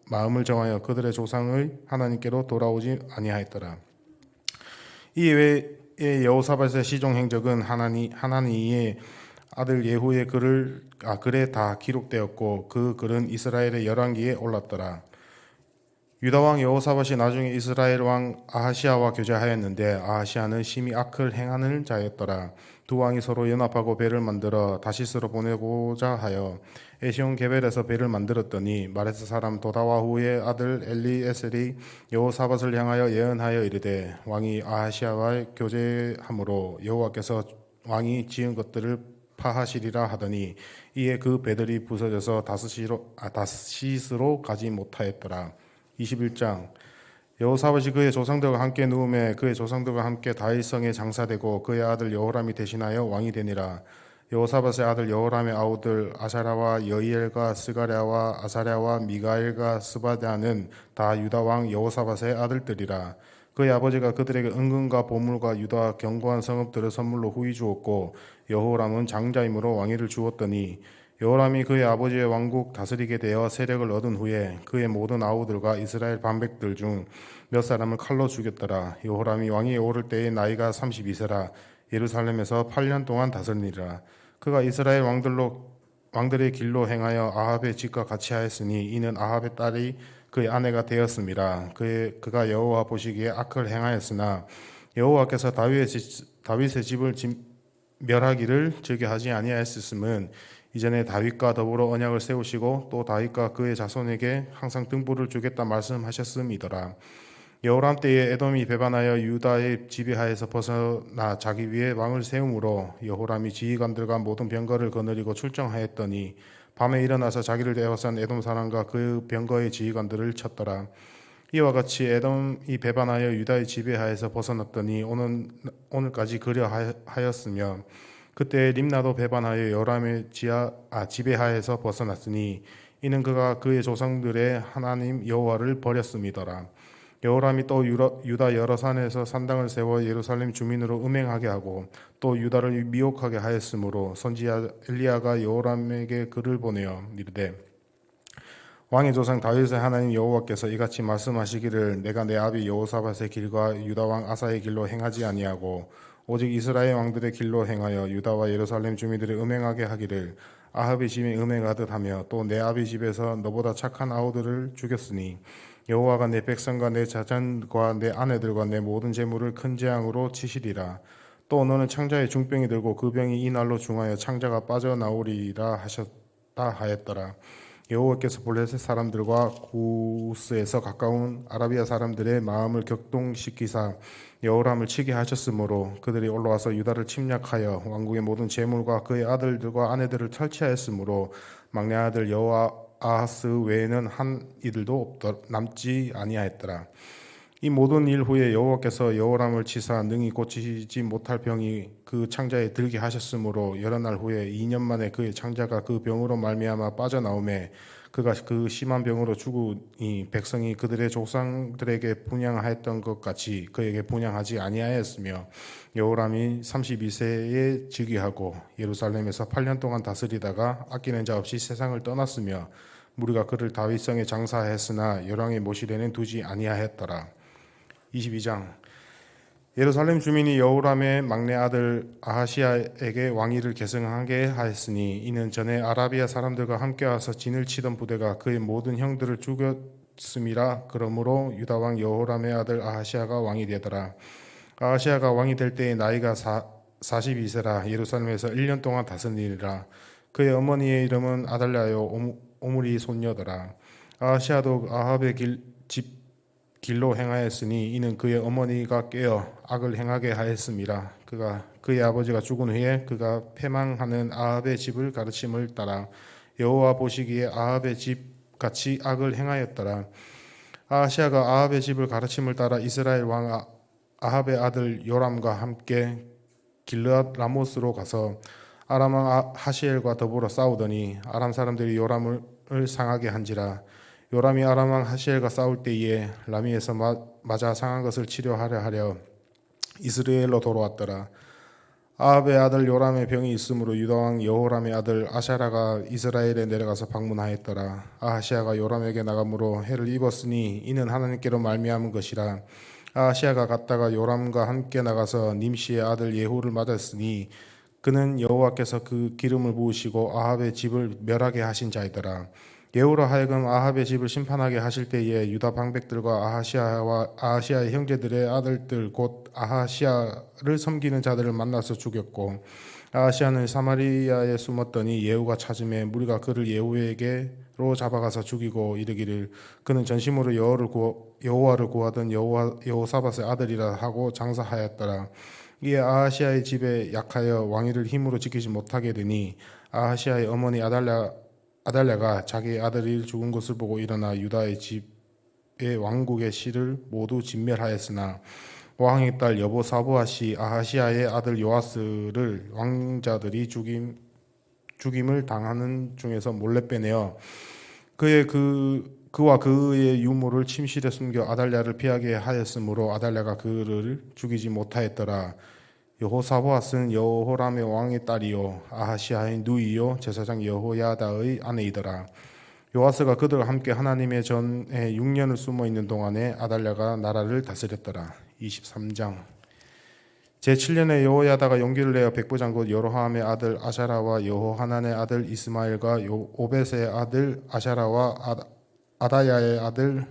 마음을 정하여 그들의 조상의 하나님께로 돌아오지 아니하였더라. 이외에 여호사밧의 시종 행적은 하나니의 아들 예후의 글에 다 기록되었고 그 글은 이스라엘의 열왕기에 올랐더라. 유다 왕 여호사밧이 나중에 이스라엘 왕 아하시아와 교제하였는데 아하시아는 심히 악을 행하는 자였더라. 두 왕이 서로 연합하고 배를 만들어 다시스로 보내고자 하여 에시온 게벨에서 배를 만들었더니 마레스 사람 도다와후의 아들 엘리에셀이 여호사밧을 향하여 예언하여 이르되 왕이 아하시아와 교제함으로 여호와께서 왕이 지은 것들을 파하시리라 하더니 이에 그 배들이 부서져서 다시스로 가지 못하였더라. 21장 여호사밧이 그의 조상들과 함께 누움에 그의 조상들과 함께 다윗성에 장사되고 그의 아들 여호람이 대신하여 왕이 되니라. 여호사밧의 아들 여호람의 아우들 아사랴와 여이엘과 스가랴와 아사랴와 미가엘과 스바랴는 다 유다 왕 여호사밧의 아들들이라. 그의 아버지가 그들에게 은금과 보물과 유다 견고한 성읍들을 선물로 후히 주었고 여호람은 장자이므로 왕위를 주었더니 여호람이 그의 아버지의 왕국 다스리게 되어 세력을 얻은 후에 그의 모든 아우들과 이스라엘 반백들 중 몇 사람을 칼로 죽였더라. 여호람이 왕위에 오를 때의 나이가 32세라. 예루살렘에서 8년 동안 다스리니라. 그가 이스라엘 왕들의 길로 행하여 아합의 집과 같이 하였으니 이는 아합의 딸이 그의 아내가 되었음이라. 그가 여호와 보시기에 악을 행하였으나 여호와께서 다윗의 집을 멸하기를 즐겨하지 아니하였음은 이전에 다윗과 더불어 언약을 세우시고 또 다윗과 그의 자손에게 항상 등불을 주겠다 말씀하셨음이더라. 여호람 때에 에돔이 배반하여 유다의 지배하에서 벗어나 자기 위에 왕을 세움으로 여호람이 지휘관들과 모든 병거를 거느리고 출정하였더니 밤에 일어나서 자기를 에워싼 에돔 사람과 그 병거의 지휘관들을 쳤더라. 이와 같이 에돔이 배반하여 유다의 지배하에서 벗어났더니 오늘까지 그려 하였으며 그때 림나도 배반하여 여호람의 지배하에서 벗어났으니 이는 그가 그의 조상들의 하나님 여호와를 버렸음이더라. 여호람이 또 유다 여러 산에서 산당을 세워 예루살렘 주민으로 음행하게 하고 또 유다를 미혹하게 하였으므로 선지자 엘리야가 여호람에게 글을 보내어 이르되 왕의 조상 다윗의 하나님 여호와께서 이같이 말씀하시기를 내가 내 아비 여호사밧의 길과 유다 왕 아사의 길로 행하지 아니하고 오직 이스라엘 왕들의 길로 행하여 유다와 예루살렘 주민들이 음행하게 하기를 아합의 집에 음해가 하듯하며 또 내 아비 집에서 너보다 착한 아우들을 죽였으니 여호와가 내 백성과 내 자전과 내 아내들과 내 모든 재물을 큰 재앙으로 치시리라. 또 너는 창자에 중병이 들고 그 병이 이 날로 중하여 창자가 빠져나오리라 하셨다 하였더라. 여호와께서 블레셋 사람들과 구스에서 가까운 아라비아 사람들의 마음을 격동시키사 여호람을 치게 하셨으므로 그들이 올라와서 유다를 침략하여 왕국의 모든 재물과 그의 아들들과 아내들을 탈취하였으므로 막내 아들 여호아하스 외에는 한 이들도 남지 아니하였더라. 이 모든 일 후에 여호와께서 여호람을 치사 능히 고치지 못할 병이 그 창자에 들게 하셨으므로 여러 날 후에 2년 만에 그의 창자가 그 병으로 말미암아 빠져나오매 그가 그 심한 병으로 죽으니 백성이 그들의 조상들에게 분향하였던 것 같이 그에게 분향하지 아니하였으며 여호람이 32세에 즉위하고 예루살렘에서 8년 동안 다스리다가 아끼는 자 없이 세상을 떠났으며 무리가 그를 다윗성에 장사하였으나 열왕의 모실에는 두지 아니하였더라. 22장. 예루살렘 주민이 여호람의 막내 아들 아하시야에게 왕위를 계승하게 하였으니 이는 전에 아라비아 사람들과 함께 와서 진을 치던 부대가 그의 모든 형들을 죽였음이라. 그러므로 유다 왕 여호람의 아들 아하시야가 왕이 되더라. 아하시야가 왕이 될 때의 나이가 42세라. 예루살렘에서 1년 동안 다스리니라. 그의 어머니의 이름은 아달랴요 오므리 손녀더라. 아하시야도 아합의 집 길로 행하였으니 이는 그의 어머니가 깨어 악을 행하게 하였음이라. 그의 아버지가 죽은 후에 그가 패망하는 아합의 집을 가르침을 따라 여호와 보시기에 아합의 집 같이 악을 행하였더라. 아하시야가 아합의 집을 가르침을 따라 이스라엘 왕 아합의 아들 요람과 함께 길르앗 라모스로 가서 아람 왕 하시엘과 더불어 싸우더니 아람 사람들이 요람을 상하게 한지라. 요람이 아람 왕 하시엘과 싸울 때에 라미에서 맞아 상한 것을 치료하려 하려 이스라엘로 돌아왔더라. 아합의 아들 요람의 병이 있으므로 유다 왕 여호람의 아들 아샤라가 이스라엘에 내려가서 방문하였더라. 아하시야가 요람에게 나감으로 해를 입었으니 이는 하나님께로 말미암은 것이라. 아하시야가 갔다가 요람과 함께 나가서 님시의 아들 예후를 맞았으니 그는 여호와께서 그 기름을 부으시고 아합의 집을 멸하게 하신 자이더라. 예후로 하여금 아합의 집을 심판하게 하실 때에 유다 방백들과 아하시야의 형제들의 아들들 곧 아하시야를 섬기는 자들을 만나서 죽였고 아하시야는 사마리아에 숨었더니 예후가 찾음에 무리가 그를 예후에게로 잡아가서 죽이고 이르기를 그는 전심으로 여호와를 구하던 여호사밧의 아들이라 하고 장사하였더라. 이에 아하시야의 집에 약하여 왕위를 힘으로 지키지 못하게 되니 아하시야의 어머니 아달랴가 자기 아들이 죽은 것을 보고 일어나 유다의 집의 왕국의 씨를 모두 진멸하였으나 왕의 딸 여보사보아시 아하시야의 아들 요아스를 왕자들이 죽임을 당하는 중에서 몰래 빼내어 그와 그의 유모를 침실에 숨겨 아달랴를 피하게 하였으므로 아달랴가 그를 죽이지 못하였더라. 여호사보앗은 여호람의 왕의 딸이요 아하시야의 누이요 제사장 여호야다의 아내이더라. 요아스가 그들과 함께 하나님의 전에 6년을 숨어 있는 동안에 아달랴가 나라를 다스렸더라. 23장. 제7년에 여호야다가 용기를 내어 백부장 곧 여로하암의 아들 아샤라와 여호하난의 아들 이스마엘과 오벳의 아들 아샤라와 아다야의 아들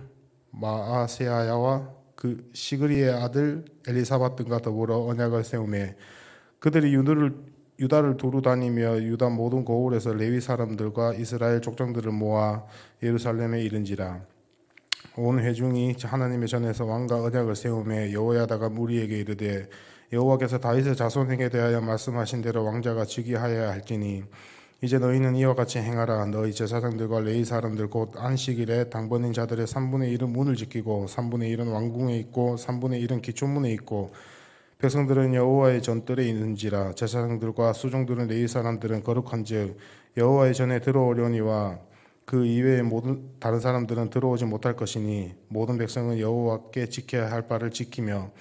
마아세야와 그 시그리의 아들 엘리사밧 등과 더불어 언약을 세우매 그들이 유다를 두루 다니며 유다 모든 고을에서 레위 사람들과 이스라엘 족장들을 모아 예루살렘에 이른지라. 온 회중이 하나님의 전에서 왕과 언약을 세우매 여호야다가 무리에게 이르되 여호와께서 다윗의 자손에게 대하여 말씀하신 대로 왕자가 즉위하여야 할지니 이제 너희는 이와 같이 행하라. 너희 제사장들과 레위 사람들 곧 안식일에 당번인 자들의 3분의 1은 문을 지키고 3분의 1은 왕궁에 있고 3분의 1은 기초문에 있고 백성들은 여호와의 전뜰에 있는지라. 제사장들과 수종들은 레위 사람들은 거룩한즉 여호와의 전에 들어오려니와 그 이외의 모든 다른 사람들은 들어오지 못할 것이니 모든 백성은 여호와께 지켜야 할 바를 지키며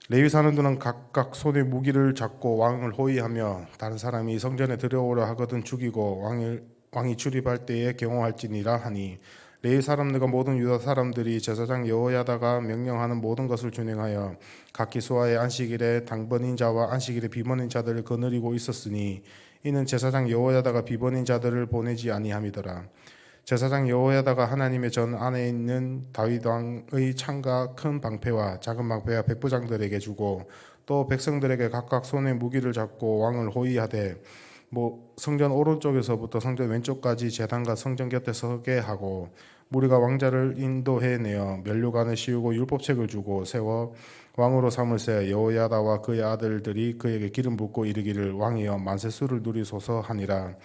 레위 사람들은 각각 손에 무기를 잡고 왕을 호위하며 다른 사람이 성전에 들어오려 하거든 죽이고 왕이 출입할 때에 경호할지니라 하니 레위 사람들과 모든 유다 사람들이 제사장 여호야다가 명령하는 모든 것을 준행하여 각기 소아의 안식일에 당번인 자와 안식일에 비번인 자들을 거느리고 있었으니 이는 제사장 여호야다가 비번인 자들을 보내지 아니함이더라. 제사장 여호야다가 하나님의 전 안에 있는 다윗 왕의 창과 큰 방패와 작은 방패와 백부장들에게 주고 또 백성들에게 각각 손에 무기를 잡고 왕을 호위하되 성전 오른쪽에서부터 성전 왼쪽까지 제단과 성전 곁에 서게 하고 무리가 왕자를 인도해 내어 면류관을 씌우고 율법책을 주고 세워 왕으로 삼을새 여호야다와 그의 아들들이 그에게 기름 붓고 이르기를 왕이여 만세 수를 누리소서 하니라.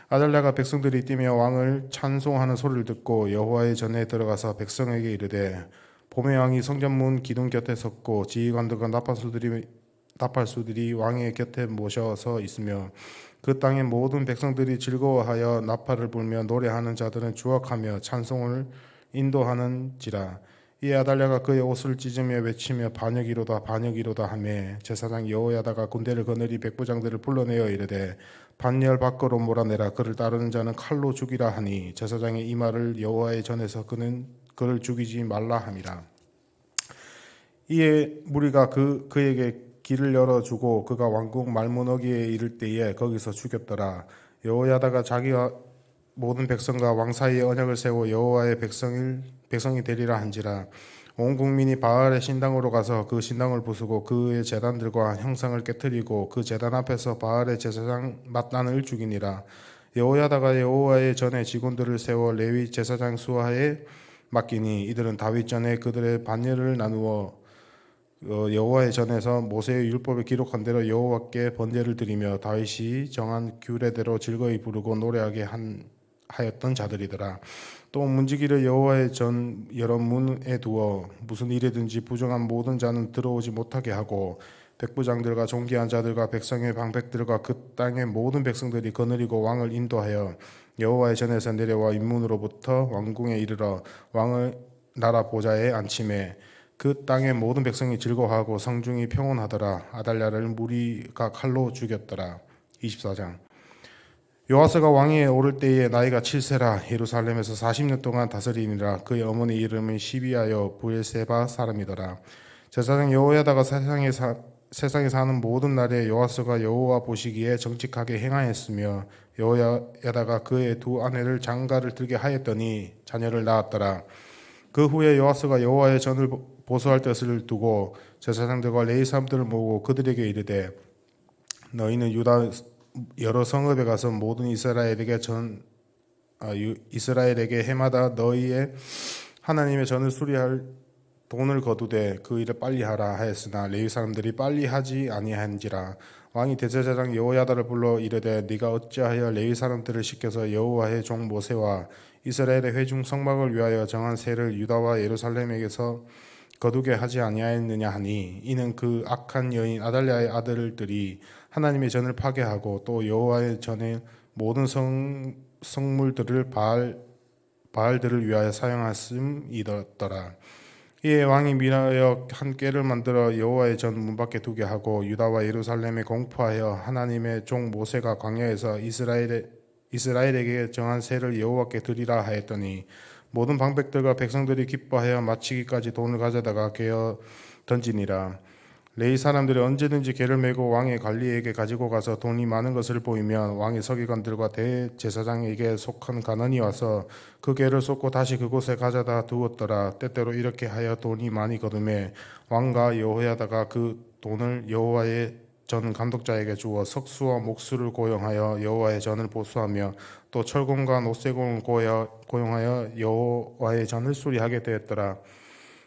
아달랴가 백성들이 뛰며 왕을 찬송하는 소리를 듣고 여호와의 전에 들어가서 백성에게 이르되 봄의 왕이 성전문 기둥 곁에 섰고 지휘관들과 나팔수들이 왕의 곁에 모셔서 있으며 그 땅의 모든 백성들이 즐거워하여 나팔을 불며 노래하는 자들은 주악하며 찬송을 인도하는지라. 이에 아달랴가 그의 옷을 찢으며 외치며 반역이로다 반역이로다 하매 제사장 여호야다가 군대를 거느리 백부장들을 불러내어 이르되 반열 밖으로 몰아내라. 그를 따르는 자는 칼로 죽이라 하니 제사장의 이 말을 여호와의 전에서 그를 죽이지 말라 함이라. 이에 무리가 그에게 길을 열어주고 그가 왕궁 말문어기에 이를 때에 거기서 죽였더라. 여호야다가 자기와 모든 백성과 왕 사이에 언약을 세워 여호와의 백성이 되리라 한지라. 온 국민이 바알의 신당으로 가서 그 신당을 부수고 그의 제단들과 형상을 깨뜨리고 그 제단 앞에서 바알의 제사장 mat단을 죽이니라. 여호야다가 여호와의 전에 직원들을 세워 레위 제사장 수하에 맡기니 이들은 다윗 전에 그들의 반열을 나누어 여호와의 전에서 모세의 율법에 기록한 대로 여호와께 번제를 드리며 다윗이 정한 규례대로 즐거이 부르고 노래하게 하였던 자들이더라. 또 문지기를 여호와의 전 여러 문에 두어 무슨 일이든지 부정한 모든 자는 들어오지 못하게 하고 백부장들과 존귀한 자들과 백성의 방백들과 그 땅의 모든 백성들이 거느리고 왕을 인도하여 여호와의 전에서 내려와 인문으로부터 왕궁에 이르러 왕을 나라 보좌에 앉히매 그 땅의 모든 백성이 즐거워하고 성중이 평온하더라. 아달랴를 무리가 칼로 죽였더라. 24장. 요아스가 왕위에 오를 때에 나이가 7세라 예루살렘에서 40년 동안 다스리니라. 그의 어머니 이름은 시비아여 부엘세바 사람이더라. 제사장 여호야다가 세상에 사는 모든 날에 요아스가 여호와 보시기에 정직하게 행하였으며 여호야다가 그의 두 아내를 장가를 들게 하였더니 자녀를 낳았더라. 그 후에 요아스가 여호와의 전을 보수할 뜻을 두고 제사장들과 레위 사람들을 모으고 그들에게 이르되 너희는 유다 여러 성읍에 가서 모든 이스라엘에게 해마다 너희의 하나님의 전을 수리할 돈을 거두되 그 일을 빨리 하라 하였으나 레위 사람들이 빨리 하지 아니한지라. 왕이 대제사장 여호야다를 불러 이르되 네가 어찌하여 레위 사람들을 시켜서 여호와의 종 모세와 이스라엘의 회중 성막을 위하여 정한 세를 유다와 예루살렘에게서 거두게 하지 아니하였느냐 하니 이는 그 악한 여인 아달랴의 아들들이 하나님의 전을 파괴하고 또 여호와의 전의 모든 성물들을 바알들을 위하여 사용하심이더라. 이에 왕이 미라여 한 꾀를 만들어 여호와의 전 문 밖에 두게 하고 유다와 예루살렘에 공포하여 하나님의 종 모세가 광야에서 이스라엘에게 정한 세를 여호와께 드리라 하였더니 모든 방백들과 백성들이 기뻐하여 마치기까지 돈을 가져다가 개어 던지니라. 레위 사람들이 언제든지 개를 메고 왕의 관리에게 가지고 가서 돈이 많은 것을 보이면 왕의 서기관들과 대제사장에게 속한 간원이 와서 그 개를 쏟고 다시 그곳에 가져다 두었더라. 때때로 이렇게 하여 돈이 많이 거두매 왕과 여호야다가 그 돈을 여호와의 전 감독자에게 주어 석수와 목수를 고용하여 여호와의 전을 보수하며 또 철공과 노쇠공을 고용하여 여호와의 전을 수리하게 되었더라.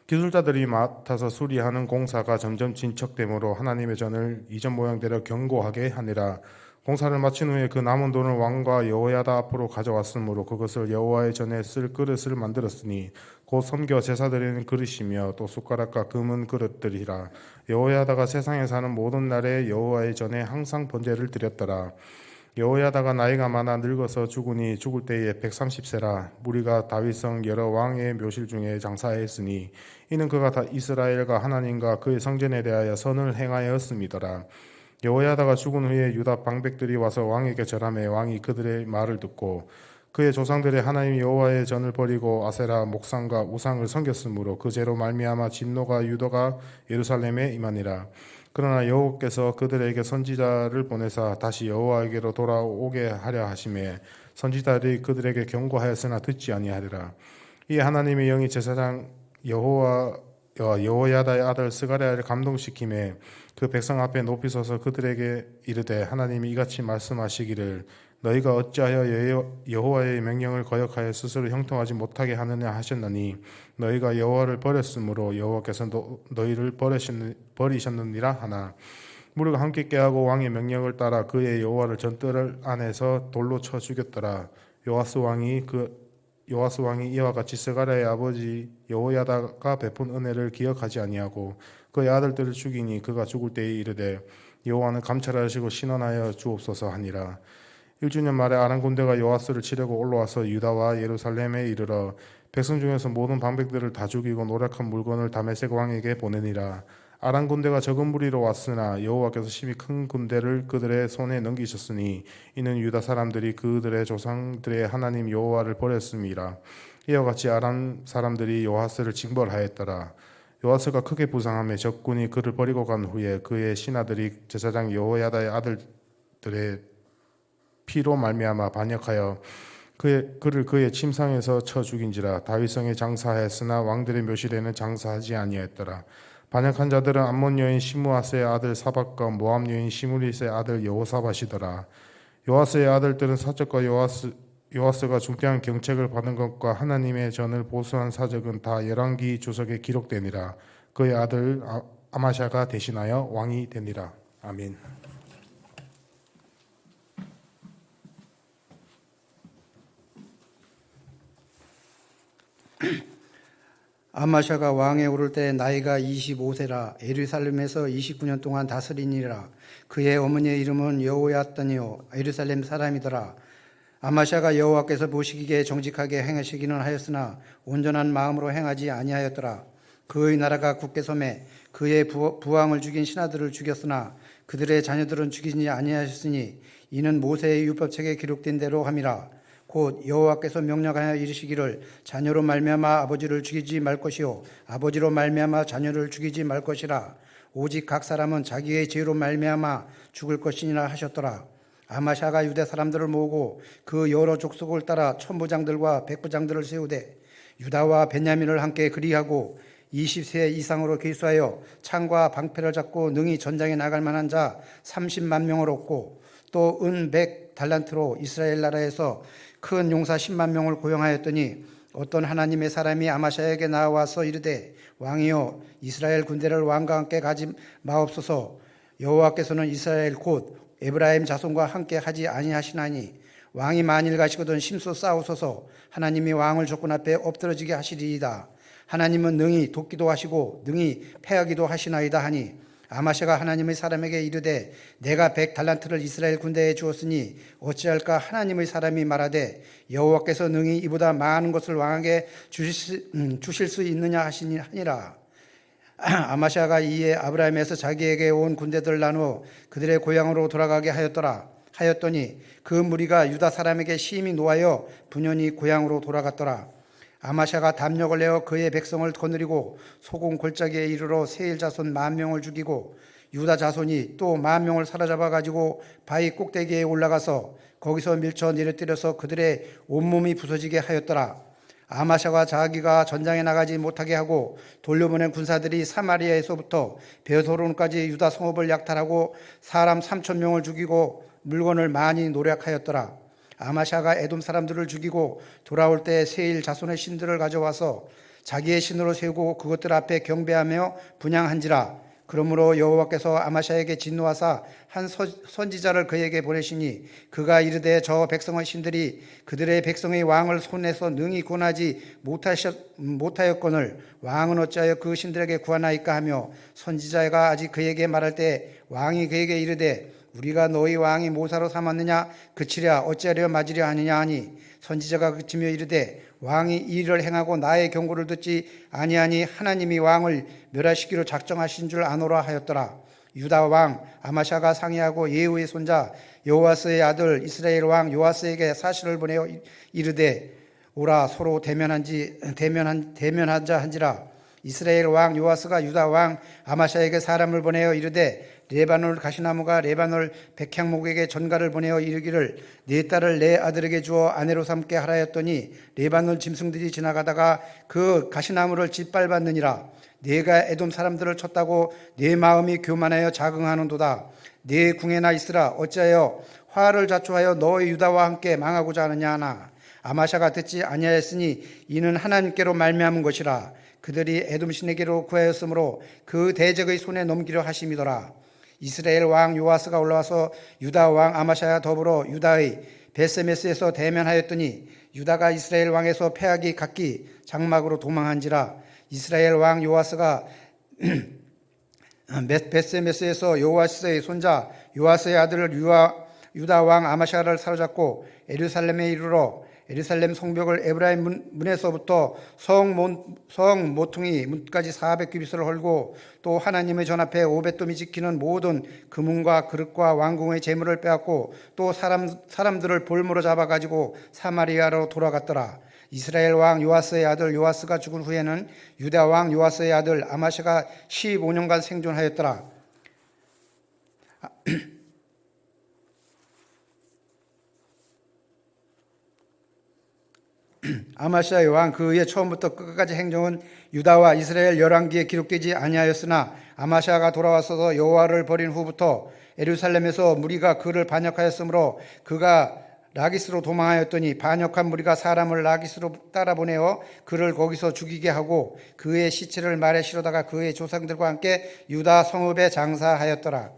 기술자들이 맡아서 수리하는 공사가 점점 진척되므로 하나님의 전을 이전 모양대로 견고하게 하니라. 공사를 마친 후에 그 남은 돈을 왕과 여호야다 앞으로 가져왔으므로 그것을 여호와의 전에 쓸 그릇을 만들었으니 곧 섬겨 제사 드리는 그릇이며 또 숟가락과 금은 그릇들이라. 여호야다가 세상에 사는 모든 날에 여호와의 전에 항상 번제를 드렸더라. 여호야다가 나이가 많아 늙어서 죽으니 죽을 때에 130세라. 무리가 다윗성 여러 왕의 묘실 중에 장사했으니 이는 그가 다 이스라엘과 하나님과 그의 성전에 대하여 선을 행하였음이더라. 여호야다가 죽은 후에 유다 방백들이 와서 왕에게 절하매 왕이 그들의 말을 듣고 그의 조상들의 하나님 여호와의 전을 버리고 아세라 목상과 우상을 섬겼으므로 그 죄로 말미암아 진노가 유다가 예루살렘에 임하니라. 그러나 여호와께서 그들에게 선지자를 보내사 다시 여호와에게로 돌아오게 하려 하심에 선지자들이 그들에게 경고하였으나 듣지 아니하리라. 이에 하나님의 영이 제사장 여호야다의 아들 스가랴를 감동시키매 그 백성 앞에 높이 서서 그들에게 이르되 하나님이 이같이 말씀하시기를 너희가 어찌하여 여호와의 명령을 거역하여 스스로 형통하지 못하게 하느냐 하셨나니 너희가 여호와를 버렸으므로 여호와께서 너희를 버리셨느니라 하나 무리가 함께 깨하고 왕의 명령을 따라 그의 여호와를 전뜰 안에서 돌로 쳐 죽였더라. 요아스 왕이 이와 같이 스가랴의 아버지 여호야다가 베푼 은혜를 기억하지 아니하고 그의 아들들을 죽이니 그가 죽을 때에 이르되 여호와는 감찰하시고 신원하여 주옵소서 하니라. 1주년 말에 아람 군대가 요아스를 치려고 올라와서 유다와 예루살렘에 이르러 백성 중에서 모든 방백들을 다 죽이고 노력한 물건을 다메섹 왕에게 보내니라. 아람 군대가 적은 무리로 왔으나 여호와께서 심히 큰 군대를 그들의 손에 넘기셨으니 이는 유다 사람들이 그들의 조상들의 하나님 여호와를 버렸음이라. 이와 같이 아람 사람들이 요아스를 징벌하였더라. 요아스가 크게 부상하며 적군이 그를 버리고 간 후에 그의 신하들이 제사장 여호야다의 아들들의 피로 말미암아 반역하여 그를 그의 침상에서 쳐 죽인지라. 다윗성에 장사하였으나 왕들의 묘실에는 장사하지 아니하였더라. 반역한 자들은 암몬 여인 시므아스의 아들 사박과 모압 여인 시므릿의 아들 여호사밧이더라. 요아스의 아들들은 사적과 요아스가 중대한 경책을 받은 것과 하나님의 전을 보수한 사적은 다 열왕기 주석에 기록되니라. 그의 아들 아마샤가 대신하여 왕이 되니라. 아멘. 아마샤가 왕에 오를 때 나이가 25세라 예루살렘에서 29년 동안 다스리니라. 그의 어머니의 이름은 여호야다니요 예루살렘 사람이더라. 아마샤가 여호와께서 보시기에 정직하게 행하시기는 하였으나 온전한 마음으로 행하지 아니하였더라. 그의 나라가 굳게 섬에 그의 부왕을 죽인 신하들을 죽였으나 그들의 자녀들은 죽이지 아니하셨으니 이는 모세의 율법책에 기록된 대로 함이라. 곧 여호와께서 명령하여 이르시기를 자녀로 말미암아 아버지를 죽이지 말 것이요 아버지로 말미암아 자녀를 죽이지 말 것이라. 오직 각 사람은 자기의 죄로 말미암아 죽을 것이니라 하셨더라. 아마샤가 유대 사람들을 모으고 그 여러 족속을 따라 천부장들과 백부장들을 세우되 유다와 베냐민을 함께 그리하고 20세 이상으로 계수하여 창과 방패를 잡고 능히 전장에 나갈 만한 자 30만 명을 얻고 또 은 100달란트로 이스라엘 나라에서 큰 용사 10만 명을 고용하였더니 어떤 하나님의 사람이 아마샤에게 나와서 이르되 왕이여 이스라엘 군대를 왕과 함께 가지 마옵소서. 여호와께서는 이스라엘 곧 에브라임 자손과 함께 하지 아니하시나니 왕이 만일 가시거든 심소 싸우소서. 하나님이 왕을 적군 앞에 엎드러지게 하시리이다. 하나님은 능히 돕기도 하시고 능히 패하기도 하시나이다 하니 아마샤가 하나님의 사람에게 이르되 내가 100달란트를 이스라엘 군대에 주었으니 어찌할까. 하나님의 사람이 말하되 여호와께서 능히 이보다 많은 것을 왕에게 주실 수 있느냐 하니라. 아마샤가 이에 아브라함에서 자기에게 온 군대들을 나누어 그들의 고향으로 돌아가게 하였더니 그 무리가 유다 사람에게 심히 노하여 분연히 고향으로 돌아갔더라. 아마샤가 담력을 내어 그의 백성을 거느리고 소공 골짜기에 이르러 세일 자손 10,000명을 죽이고 유다 자손이 또 10,000명을 사로잡아 가지고 바위 꼭대기에 올라가서 거기서 밀쳐 내려뜨려서 그들의 온몸이 부서지게 하였더라. 아마샤가 자기가 전장에 나가지 못하게 하고 돌려보낸 군사들이 사마리아에서부터 베소론까지 유다 성읍을 약탈하고 사람 3,000명을 죽이고 물건을 많이 노략하였더라. 아마샤가 에돔 사람들을 죽이고 돌아올 때 세일 자손의 신들을 가져와서 자기의 신으로 세우고 그것들 앞에 경배하며 분향한지라. 그러므로 여호와께서 아마샤에게 진노하사 한 선지자를 그에게 보내시니 그가 이르되 저 백성의 신들이 그들의 백성의 왕을 손에서 능히 구원하지 못하였거늘 왕은 어찌하여 그 신들에게 구하나이까 하며 선지자가 아직 그에게 말할 때 왕이 그에게 이르되 우리가 너희 왕이 모사로 삼았느냐 그치랴 어찌하려 맞으려 하느냐 하니 선지자가 그치며 이르되 왕이 이 일을 행하고 나의 경고를 듣지 아니하니 하나님이 왕을 멸하시기로 작정하신 줄 아노라 하였더라. 유다 왕 아마샤가 상의하고 예후의 손자 여호아스의 아들 이스라엘 왕 요아스에게 사실을 보내어 이르되 오라 서로 대면하자 한지라. 이스라엘 왕 요아스가 유다 왕 아마샤에게 사람을 보내어 이르되 레바논 가시나무가 레바논 백향목에게 전가를 보내어 이르기를 네 딸을 내 아들에게 주어 아내로 삼게 하라 했더니 레바논 짐승들이 지나가다가 그 가시나무를 짓밟았느니라. 네가 에돔 사람들을 쳤다고 네 마음이 교만하여 자긍하는도다. 네 궁에나 있으라. 어찌하여 화를 자초하여 너의 유다와 함께 망하고자 하느냐 하나 아마샤가 듣지 아니하였으니 이는 하나님께로 말미암은 것이라. 그들이 에돔 신에게로 구하였으므로 그 대적의 손에 넘기려 하심이더라. 이스라엘 왕 요아스가 올라와서 유다 왕 아마샤와 더불어 유다의 베세메스에서 대면하였더니 유다가 이스라엘 왕에서 패하기 각기 장막으로 도망한지라. 이스라엘 왕 요아스가 베세메스에서 요아스의 손자 요아스의 아들 유다 왕 아마샤를 사로잡고 예루살렘에 이르러 예루살렘 성벽을 에브라임 문에서부터 성 모퉁이 문까지 400규빗을 헐고 또 하나님의 전 앞에 오벳돔이 지키는 모든 금은과 그릇과 왕궁의 재물을 빼앗고 또 사람들을 볼모로 잡아가지고 사마리아로 돌아갔더라. 이스라엘 왕 요아스의 아들 요아스가 죽은 후에는 유다 왕 요아스의 아들 아마샤가 15년간 생존하였더라. 아마샤의 왕 그의 처음부터 끝까지 행정은 유다와 이스라엘 열왕기에 기록되지 아니하였으나 아마샤가 돌아와서 여호와를 버린 후부터 예루살렘에서 무리가 그를 반역하였으므로 그가 라기스로 도망하였더니 반역한 무리가 사람을 라기스로 따라 보내어 그를 거기서 죽이게 하고 그의 시체를 말에 실어다가 그의 조상들과 함께 유다 성읍에 장사하였더라.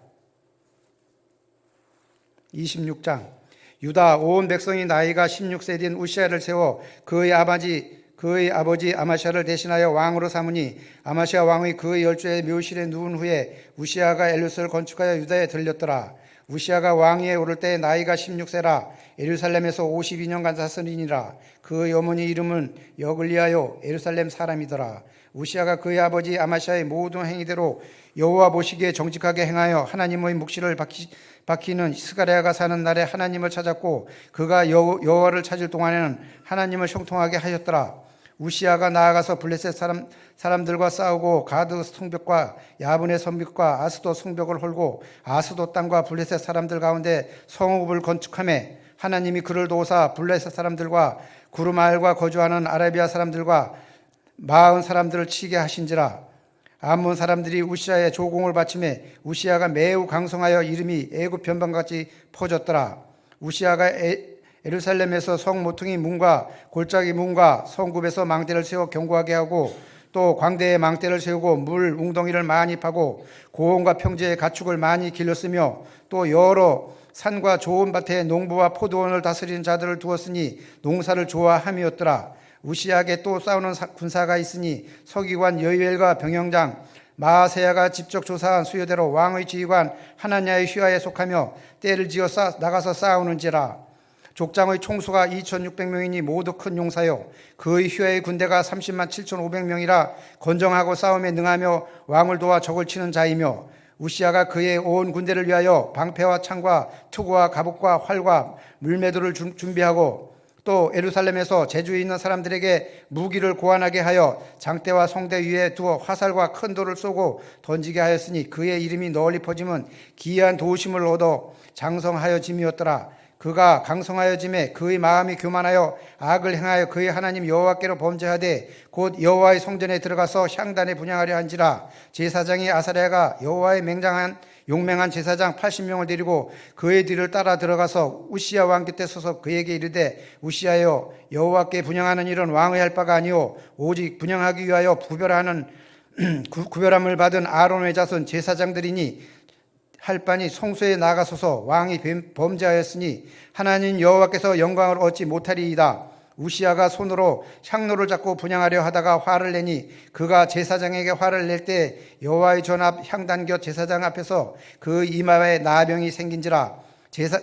26장 유다 온 백성이 나이가 16세 된 우시아를 세워 그의 아버지 아마샤를 대신하여 왕으로 삼으니 아마샤 왕의 그의 열조의 묘실에 누운 후에 우시아가 엘룻을 건축하여 유다에 들렸더라. 우시아가 왕위에 오를 때 나이가 16세라 예루살렘에서 52년간 다스리니라. 그의 어머니 이름은 여글리아요 예루살렘 사람이더라. 우시아가 그의 아버지 아마샤의 모든 행위대로 여호와 보시기에 정직하게 행하여 하나님의 묵시를 바퀴는 스가랴가 사는 날에 하나님을 찾았고 그가 여호와를 찾을 동안에는 하나님을 형통하게 하였더라. 우시아가 나아가서 블레셋 사람들과 싸우고 가드 성벽과 야분의 성벽과 아스도 성벽을 홀고 아스도 땅과 블레셋 사람들 가운데 성읍을 건축하며 하나님이 그를 도우사 블레셋 사람들과 구르마엘과 거주하는 아라비아 사람들과 마흔 사람들을 치게 하신지라. 암몬 사람들이 우시아의 조공을 바치매 우시아가 매우 강성하여 이름이 애굽 변방같이 퍼졌더라. 우시아가 예루살렘에서 성 모퉁이 문과 골짜기 문과 성굽에서 망대를 세워 견고하게 하고 또 광대에 망대를 세우고 물 웅덩이를 많이 파고 고원과 평지에 가축을 많이 길렀으며 또 여러 산과 좋은 밭에 농부와 포도원을 다스리는 자들을 두었으니 농사를 좋아함이었더라. 우시아에게 또 싸우는 군사가 있으니 서기관 여이엘과 병영장 마아세야가 직접 조사한 수요대로 왕의 지휘관 하나냐의 휘하에 속하며 때를 지어 나가서 싸우는지라. 족장의 총수가 2600명이니 모두 큰 용사요 그의 휘하의 군대가 30만 7500명이라 건정하고 싸움에 능하며 왕을 도와 적을 치는 자이며 우시아가 그의 온 군대를 위하여 방패와 창과 투구와 갑옷과 활과 물매도를 준비하고 또 예루살렘에서 제주에 있는 사람들에게 무기를 고안하게 하여 장대와 성대 위에 두어 화살과 큰 돌을 쏘고 던지게 하였으니 그의 이름이 널리 퍼지면 기이한 도우심을 얻어 장성하여짐이었더라. 그가 강성하여짐에 그의 마음이 교만하여 악을 행하여 그의 하나님 여호와께로 범죄하되 곧 여호와의 성전에 들어가서 향단에 분향하려 한지라. 제사장이 아사랴가 여호와의 용맹한 제사장 80명을 데리고 그의 뒤를 따라 들어가서 우시아 왕 곁에 서서 그에게 이르되 우시아여 여호와께 분향하는 일은 왕의 할 바가 아니오 오직 분향하기 위하여 구별함을 받은 아론의 자손 제사장들이니 할 바니 성소에 나가소서. 왕이 범죄하였으니 하나님 여호와께서 영광을 얻지 못하리이다. 우시아가 손으로 향로를 잡고 분향하려 하다가 화를 내니 그가 제사장에게 화를 낼 때 여호와의 전앞 향단 곁 제사장 앞에서 그 이마에 나병이 생긴지라.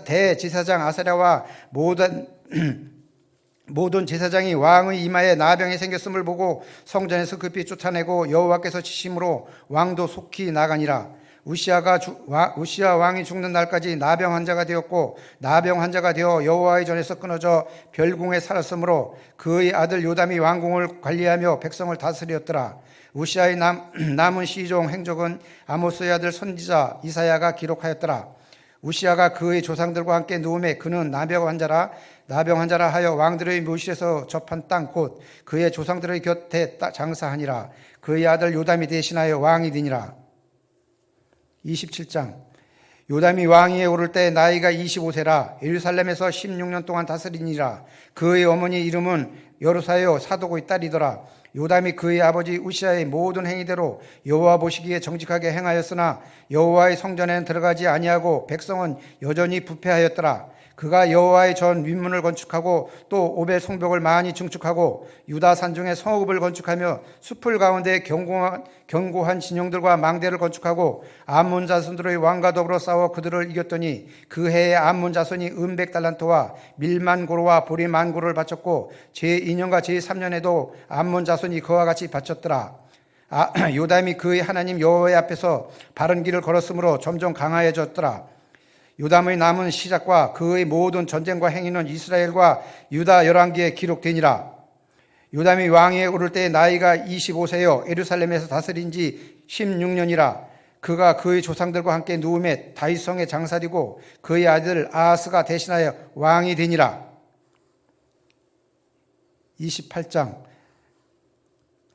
대제사장 아사랴와 모든 제사장이 왕의 이마에 나병이 생겼음을 보고 성전에서 급히 쫓아내고 여호와께서 치심으로 왕도 속히 나가니라. 우시아 왕이 죽는 날까지 나병 환자가 되었고 나병 환자가 되어 여호와의 전에서 끊어져 별궁에 살았으므로 그의 아들 요담이 왕궁을 관리하며 백성을 다스렸더라. 우시아의 남은 시종 행적은 아모스의 아들 선지자 이사야가 기록하였더라. 우시아가 그의 조상들과 함께 누움에 그는 나병 환자라 하여 왕들의 묘실에서 접한 땅 곧 그의 조상들의 곁에 장사하니라. 그의 아들 요담이 대신하여 왕이 되니라. 27장. 요담이 왕위에 오를 때 나이가 25세라 예루살렘에서 16년 동안 다스리니라. 그의 어머니 이름은 여루사요 사도고의 딸이더라. 요담이 그의 아버지 우시아의 모든 행위대로 여호와 보시기에 정직하게 행하였으나 여호와의 성전에는 들어가지 아니하고 백성은 여전히 부패하였더라. 그가 여호와의 전 윗문을 건축하고 또 오벨 성벽을 많이 증축하고 유다 산중에 성읍을 건축하며 숲을 가운데 견고한 진영들과 망대를 건축하고 암몬 자손들의 왕과 더불어 싸워 그들을 이겼더니 그 해에 암몬 자손이 은백달란트와 밀만고로와 보리만고를 바쳤고 제2년과 제3년에도 암몬 자손이 그와 같이 바쳤더라. 요담이 그의 하나님 여호와의 앞에서 바른 길을 걸었으므로 점점 강화해졌더라. 요담의 남은 시작과 그의 모든 전쟁과 행위는 이스라엘과 유다 열왕기에 기록되니라. 요담이 왕위에 오를 때 나이가 25세여 예루살렘에서 다스린 지 16년이라. 그가 그의 조상들과 함께 누움에 다윗성에 장사되고 그의 아들 아하스가 대신하여 왕이 되니라. 28장.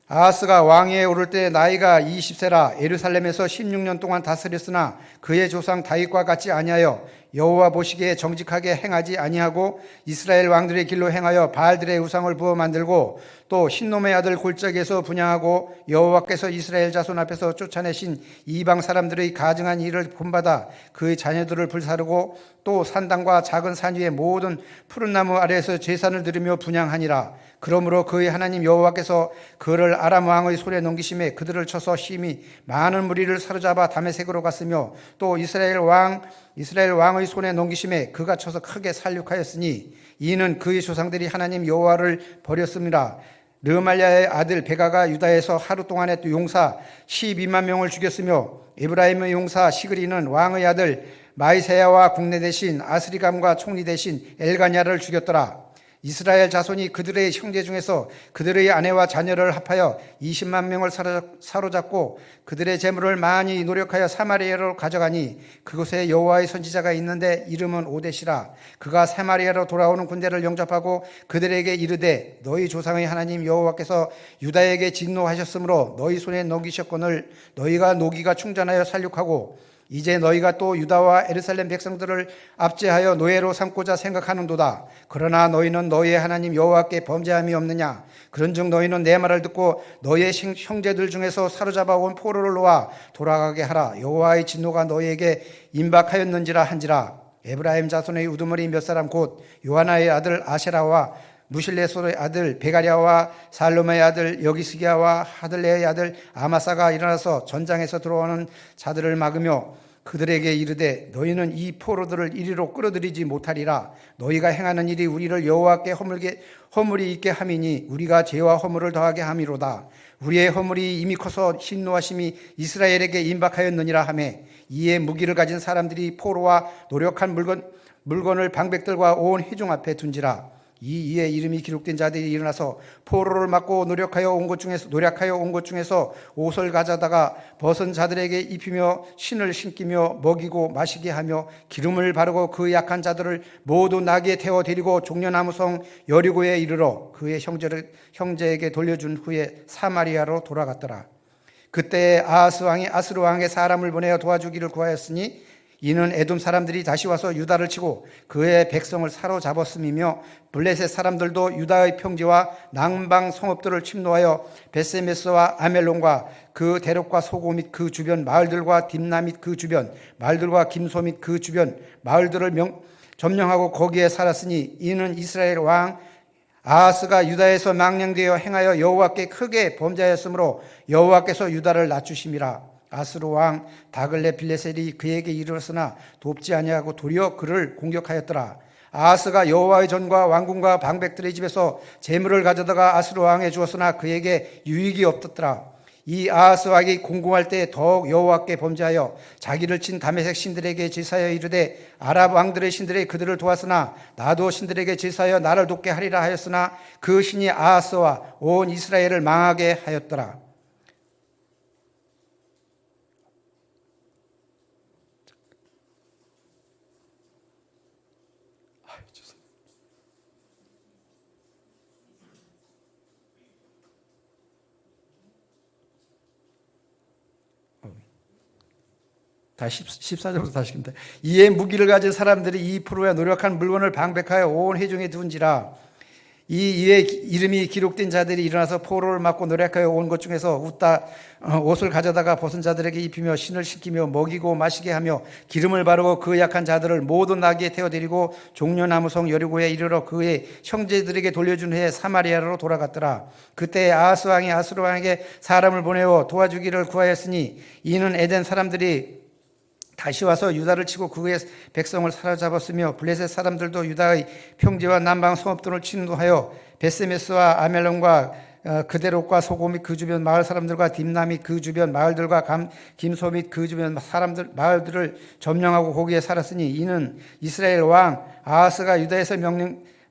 아하스가 왕위에 오를 때 나이가 20세라 예루살렘에서 16년 동안 다스렸으나 그의 조상 다윗과 같이 아니하여 여호와 보시기에 정직하게 행하지 아니하고 이스라엘 왕들의 길로 행하여 바알들의 우상을 부어 만들고 또 흰놈의 아들 골짜기에서 분향하고 여호와께서 이스라엘 자손 앞에서 쫓아내신 이방 사람들의 가증한 일을 본받아 그의 자녀들을 불사르고 또 산당과 작은 산 위의 모든 푸른 나무 아래에서 제사를 드리며 분향하니라. 그러므로 그의 하나님 여호와께서 그를 아람 왕의 손에 넘기심에 그들을 쳐서 심히 많은 무리를 사로잡아 다메섹으로 갔으며 또 이스라엘 왕의 손에 넘기심에 그가 쳐서 크게 살육하였으니 이는 그의 조상들이 하나님 여호와를 버렸습니다. 르말야의 아들 베가가 유다에서 하루 동안에 또 용사 12만 명을 죽였으며 에브라임의 용사 시그리는 왕의 아들 마이세야와 국내 대신 아스리감과 총리 대신 엘가냐를 죽였더라. 이스라엘 자손이 그들의 형제 중에서 그들의 아내와 자녀를 합하여 20만 명을 사로잡고 그들의 재물을 많이 노력하여 사마리아로 가져가니 그곳에 여호와의 선지자가 있는데 이름은 오뎃이라. 그가 사마리아로 돌아오는 군대를 영접하고 그들에게 이르되 너희 조상의 하나님 여호와께서 유다에게 진노하셨으므로 너희 손에 넘기셨거늘 너희가 노기가 충전하여 살육하고 이제 너희가 또 유다와 예루살렘 백성들을 압제하여 노예로 삼고자 생각하는도다. 그러나 너희는 너희의 하나님 여호와께 범죄함이 없느냐? 그런즉 너희는 내 말을 듣고 너희의 형제들 중에서 사로잡아 온 포로를 놓아 돌아가게 하라. 여호와의 진노가 너희에게 임박하였는지라 한지라. 에브라임 자손의 우두머리 몇 사람 곧 요하나의 아들 아세라와 무실레소의 아들 베가랴와 살롬의 아들 여기스기야와 하들레의 아들 아마사가 일어나서 전장에서 들어오는 자들을 막으며 그들에게 이르되 너희는 이 포로들을 이리로 끌어들이지 못하리라. 너희가 행하는 일이 우리를 여호와께 허물이 있게 함이니 우리가 죄와 허물을 더하게 함이로다. 우리의 허물이 이미 커서 신노하심이 이스라엘에게 임박하였느니라 하매 이에 무기를 가진 사람들이 포로와 노력한 물건을 방백들과 온 회중 앞에 둔지라. 이에 이름이 기록된 자들이 일어나서 포로를 막고 노력하여 온 것 중에서 옷을 가져다가 벗은 자들에게 입히며 신을 신기며 먹이고 마시게 하며 기름을 바르고 그 약한 자들을 모두 나귀에 태워 데리고 종려나무성 여리고에 이르러 그의 형제에게 돌려준 후에 사마리아로 돌아갔더라. 그때 아하스 왕이 아스루 왕의 사람을 보내어 도와주기를 구하였으니 이는 에돔 사람들이 다시 와서 유다를 치고 그의 백성을 사로잡았음이며 블레셋 사람들도 유다의 평지와 남방 성읍들을 침노하여 베세메스와 아멜론과 그 대륙과 소고 및 그 주변 마을들과 딥나 및 그 주변 마을들과 김소 및 그 주변 마을들을 점령하고 거기에 살았으니 이는 이스라엘 왕 아하스가 유다에서 망령되어 행하여 여호와께 크게 범죄하였으므로 여호와께서 유다를 낮추심이라. 아스루 왕 다글레 빌레셀이 그에게 이르렀으나 돕지 아니하고 도리어 그를 공격하였더라. 아하스가 여호와의 전과 왕궁과 방백들의 집에서 재물을 가져다가 아스루 왕에 주었으나 그에게 유익이 없었더라. 이 아하스 왕이 공공할 때 더욱 여호와께 범죄하여 자기를 친 다메섹 신들에게 제사하여 이르되 아랍 왕들의 신들이 그들을 도왔으나 나도 신들에게 제사하여 나를 돕게 하리라 하였으나 그 신이 아하스와 온 이스라엘을 망하게 하였더라. 다시 14절부터 다시 깁니다. 이에 무기를 가진 사람들이 2%의 노력한 물건을 방백하여 온 회중에 둔지라. 이에 이름이 기록된 자들이 일어나서 포로를 맞고 노력하여 온 것 중에서 웃다 옷을 가져다가 벗은 자들에게 입히며 신을 시키며 먹이고 마시게 하며 기름을 바르고 그 약한 자들을 모든 나귀에 태워드리고 종려나무성 여리고에 이르러 그의 형제들에게 돌려준 후에 사마리아로 돌아갔더라. 그때 아하스 왕이 아수르 왕에게 사람을 보내어 도와주기를 구하였으니 이는 에덴 사람들이 다시 와서 유다를 치고 그의 백성을 사로잡았으며 블레셋 사람들도 유다의 평지와 남방 성읍들을 침노하여 베세메스와 아멜론과 그데롯과 소고 및 그 주변 마을 사람들과 딥나 및 그 주변 마을들과 김소 및 그 주변 사람들 마을들을 점령하고 거기에 살았으니 이는 이스라엘 왕 아하스가 유다에서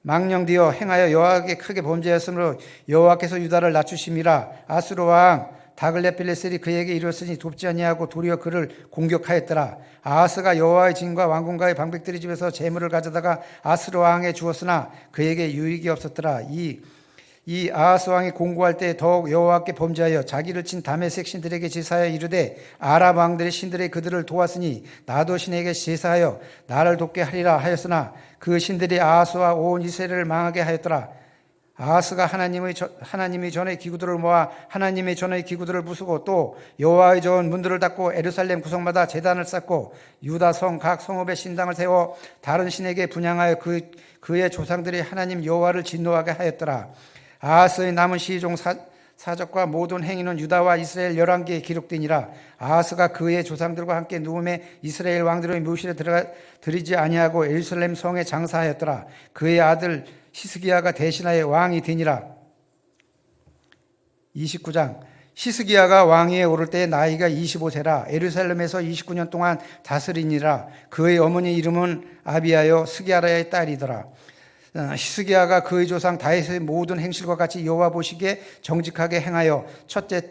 망령되어 행하여 여호와께 크게 범죄하였으므로 여호와께서 유다를 낮추심이라. 아수르 왕 다글레필레셀이 그에게 이르렀으니 돕지 아니하고 도리어 그를 공격하였더라. 아하스가 여호와의 진과 왕궁과의 방백들의 집에서 재물을 가져다가 아수르 왕에 주었으나 그에게 유익이 없었더라. 이 아하스 왕이 공고할 때 더욱 여호와께 범죄하여 자기를 친 다메섹 신들에게 제사하여 이르되 아랍 왕들의 신들이 그들을 도왔으니 나도 신에게 제사하여 나를 돕게 하리라 하였으나 그 신들이 아하스와 온 이스라엘을 망하게 하였더라. 아하스가 하나님의 전의 기구들을 모아 하나님의 전의 기구들을 부수고 또 여호와의 전 문들을 닫고 예루살렘 구성마다 제단을 쌓고 유다 성 각 성읍에 신당을 세워 다른 신에게 분향하여 그의 조상들이 하나님 여호와를 진노하게 하였더라. 아하스의 남은 시종 사적과 모든 행위는 유다와 이스라엘 11개에 기록되니라. 아하스가 그의 조상들과 함께 누움에 이스라엘 왕들의 묘실에 들어가 들이지 아니하고 예루살렘 성에 장사하였더라. 그의 아들 히스기야가 대신하여 왕이 되니라. 29장. 히스기야가 왕위에 오를 때 나이가 25세라. 예루살렘에서 29년 동안 다스리니라. 그의 어머니 이름은 아비야요 스기야라의 딸이더라. 히스기야가 그의 조상 다윗의 모든 행실과 같이 여호와 보시기에 정직하게 행하여 첫째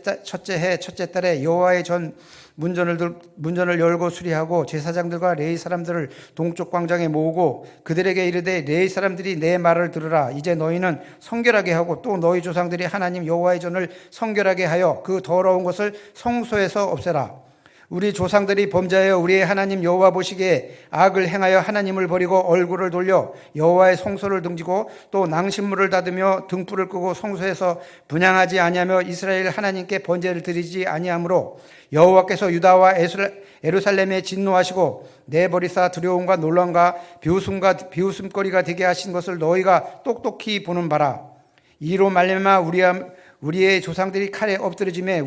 해 첫째 달에 여호와의 전 문전을 열고 수리하고 제사장들과 레위 사람들을 동쪽 광장에 모으고 그들에게 이르되 레위 사람들이 내 말을 들으라. 이제 너희는 성결하게 하고 또 너희 조상들이 하나님 여호와의 전을 성결하게 하여 그 더러운 것을 성소에서 없애라. 우리 조상들이 범죄하여 우리의 하나님 여호와 보시기에 악을 행하여 하나님을 버리고 얼굴을 돌려 여호와의 성소를 등지고 또 낭신물을 닫으며 등불을 끄고 성소에서 분향하지 아니하며 이스라엘 하나님께 번제를 드리지 아니하므로 여호와께서 유다와 예루살렘에 진노하시고 내버리사 두려움과 논란과 비웃음거리가 되게 하신 것을 너희가 똑똑히 보는 바라. 이로 말미암아 우리의 조상들이 칼에 엎드러짐에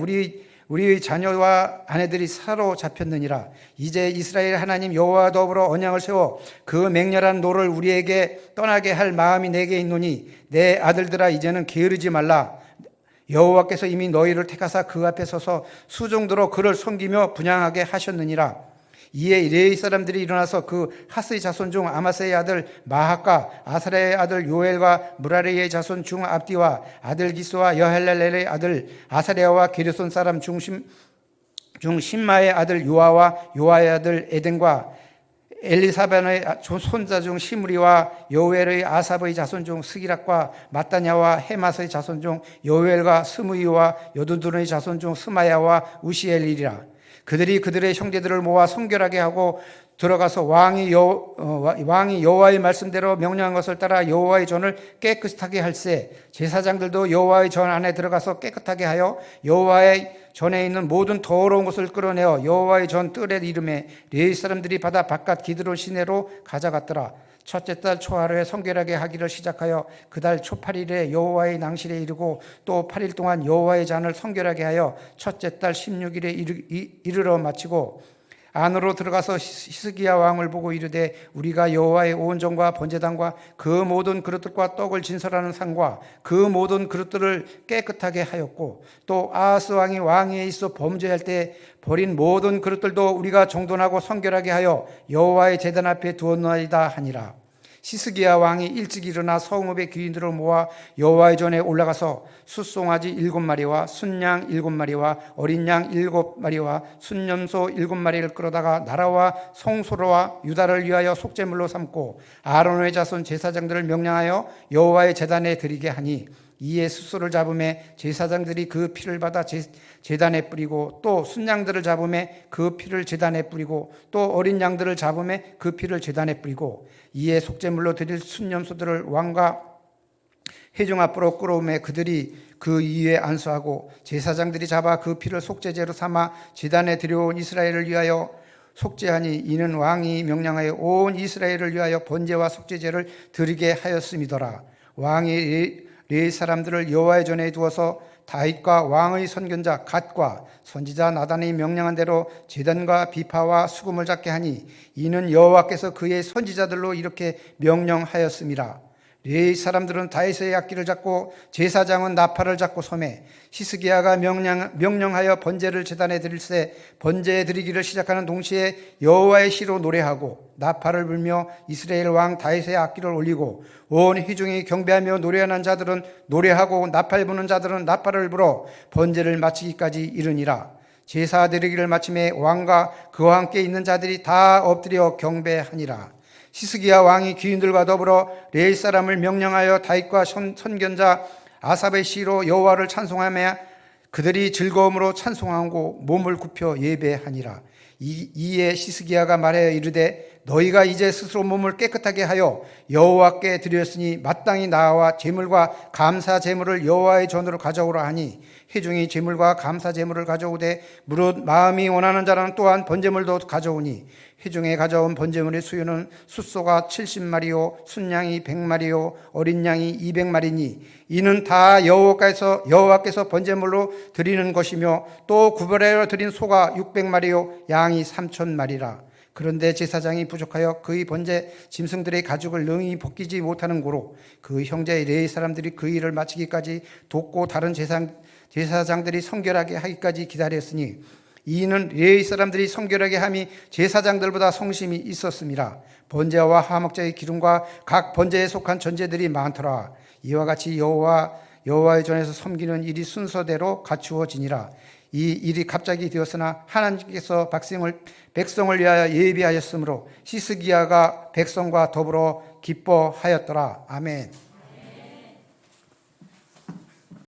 우리의 자녀와 아내들이 사로잡혔느니라. 이제 이스라엘 하나님 여호와와 더불어 언약을 세워 그 맹렬한 노를 우리에게 떠나게 할 마음이 내게 있노니 내 아들들아 이제는 게으르지 말라. 여호와께서 이미 너희를 택하사 그 앞에 서서 수종도로 그를 섬기며 분향하게 하셨느니라. 이에 레위 사람들이 일어나서 그 하스의 자손 중 아마스의 아들 마학과 아사랴의 아들 요엘과 무라리의 자손 중 압디와 아들 기스와 여헬렐의 아들 아사랴와 게르손 사람 중 신마의 아들 요아와 요아의 아들 에덴과 엘리사반의 손자 중 시므리와 요엘의 아삽의 자손 중 스기락과 마따냐와 헤마스의 자손 중 요엘과 스무이와 여두둔의 자손 중 스마야와 우시엘이라. 그들이 그들의 형제들을 모아 성결하게 하고 들어가서 왕이 여호와의 말씀대로 명령한 것을 따라 여호와의 전을 깨끗하게 할세. 제사장들도 여호와의 전 안에 들어가서 깨끗하게 하여 여호와의 전에 있는 모든 더러운 것을 끌어내어 여호와의 전 뜰에 이름에 레위 사람들이 받아 바깥 기드론 시내로 가져갔더라. 첫째 달 초하루에 성결하게 하기를 시작하여 그 달 초 8일에 여호와의 낭실에 이르고 또 8일 동안 여호와의 잔을 성결하게 하여 첫째 달 16일에 이르러 마치고 안으로 들어가서 히스기야 왕을 보고 이르되 우리가 여호와의 온전과 번제단과 그 모든 그릇들과 떡을 진설하는 상과 그 모든 그릇들을 깨끗하게 하였고 또 아하스 왕이 왕위에 있어 범죄할 때 버린 모든 그릇들도 우리가 정돈하고 성결하게 하여 여호와의 제단 앞에 두었나이다 하니라. 히스기야 왕이 일찍 일어나 성읍의 귀인들을 모아 여호와의 전에 올라가서 숫송아지 7마리와 순양 7마리와 어린 양 7마리와 순염소 7마리를 끌어다가 나라와 성소로와 유다를 위하여 속죄물로 삼고 아론의 자손 제사장들을 명령하여 여호와의 제단에 드리게 하니 이에 숫소를 잡음에 제사장들이 그 피를 받아 제단에 뿌리고 또 순양들을 잡음에 그 피를 제단에 뿌리고 또 어린 양들을 잡음에 그 피를 제단에 뿌리고 이에 속죄물로 드릴 순염소들을 왕과 회중 앞으로 끌어오매 그들이 그 위에 안수하고 제사장들이 잡아 그 피를 속죄제로 삼아 제단에 들여온 이스라엘을 위하여 속죄하니 이는 왕이 명령하여 온 이스라엘을 위하여 번제와 속죄제를 드리게 하였음이더라. 왕이 레위 사람들을 여호와의 전에 두어서 다윗과 왕의 선견자 갓과 선지자 나단이 명령한 대로 제단과 비파와 수금을 잡게 하니 이는 여호와께서 그의 선지자들로 이렇게 명령하였음이라. 레위 사람들은 다윗의 악기를 잡고 제사장은 나팔을 잡고 소매 히스기야가 명령하여 번제를 제단에 드릴새 번제에 드리기를 시작하는 동시에 여호와의 시로 노래하고 나팔을 불며 이스라엘 왕 다윗의 악기를 올리고 온 회중이 경배하며 노래하는 자들은 노래하고 나팔 부는 자들은 나팔을 불어 번제를 마치기까지 이르니라. 제사 드리기를 마침에 왕과 그와 함께 있는 자들이 다 엎드려 경배하니라. 히스기야 왕이 귀인들과 더불어 레위 사람을 명령하여 다윗과 선견자 아삽의 시로 여호와를 찬송하며 그들이 즐거움으로 찬송하고 몸을 굽혀 예배하니라. 이에 히스기야가 말하여 이르되 너희가 이제 스스로 몸을 깨끗하게 하여 여호와께 드렸으니 마땅히 나와 제물과 감사 제물을 여호와의 전으로 가져오라 하니 회중이 제물과 감사 제물을 가져오되 무릇 마음이 원하는 자는 또한 번제물도 가져오니 회중에 가져온 번제물의 수요는 숫소가 70마리요 순양이 100마리요 어린 양이 200마리니 이는 다 여호와께서 번제물로 드리는 것이며 또 구별하여 드린 소가 600마리요 양이 3,000마리라. 그런데 제사장이 부족하여 그의 번제 짐승들의 가죽을 능히 벗기지 못하는 고로 그 형제 레위 사람들이 그 일을 마치기까지 돕고 다른 제사장들이 성결하게 하기까지 기다렸으니 이는 레위 사람들이 성결하게 함이 제사장들보다 성심이 있었음이라. 번제와 화목제의 기름과 각 번제에 속한 전제들이 많더라. 이와 같이 여호와의 전에서 섬기는 일이 순서대로 갖추어지니라. 이 일이 갑자기 되었으나 하나님께서 백성을 위하여 예비하였으므로 히스기야가 백성과 더불어 기뻐하였더라. 아멘.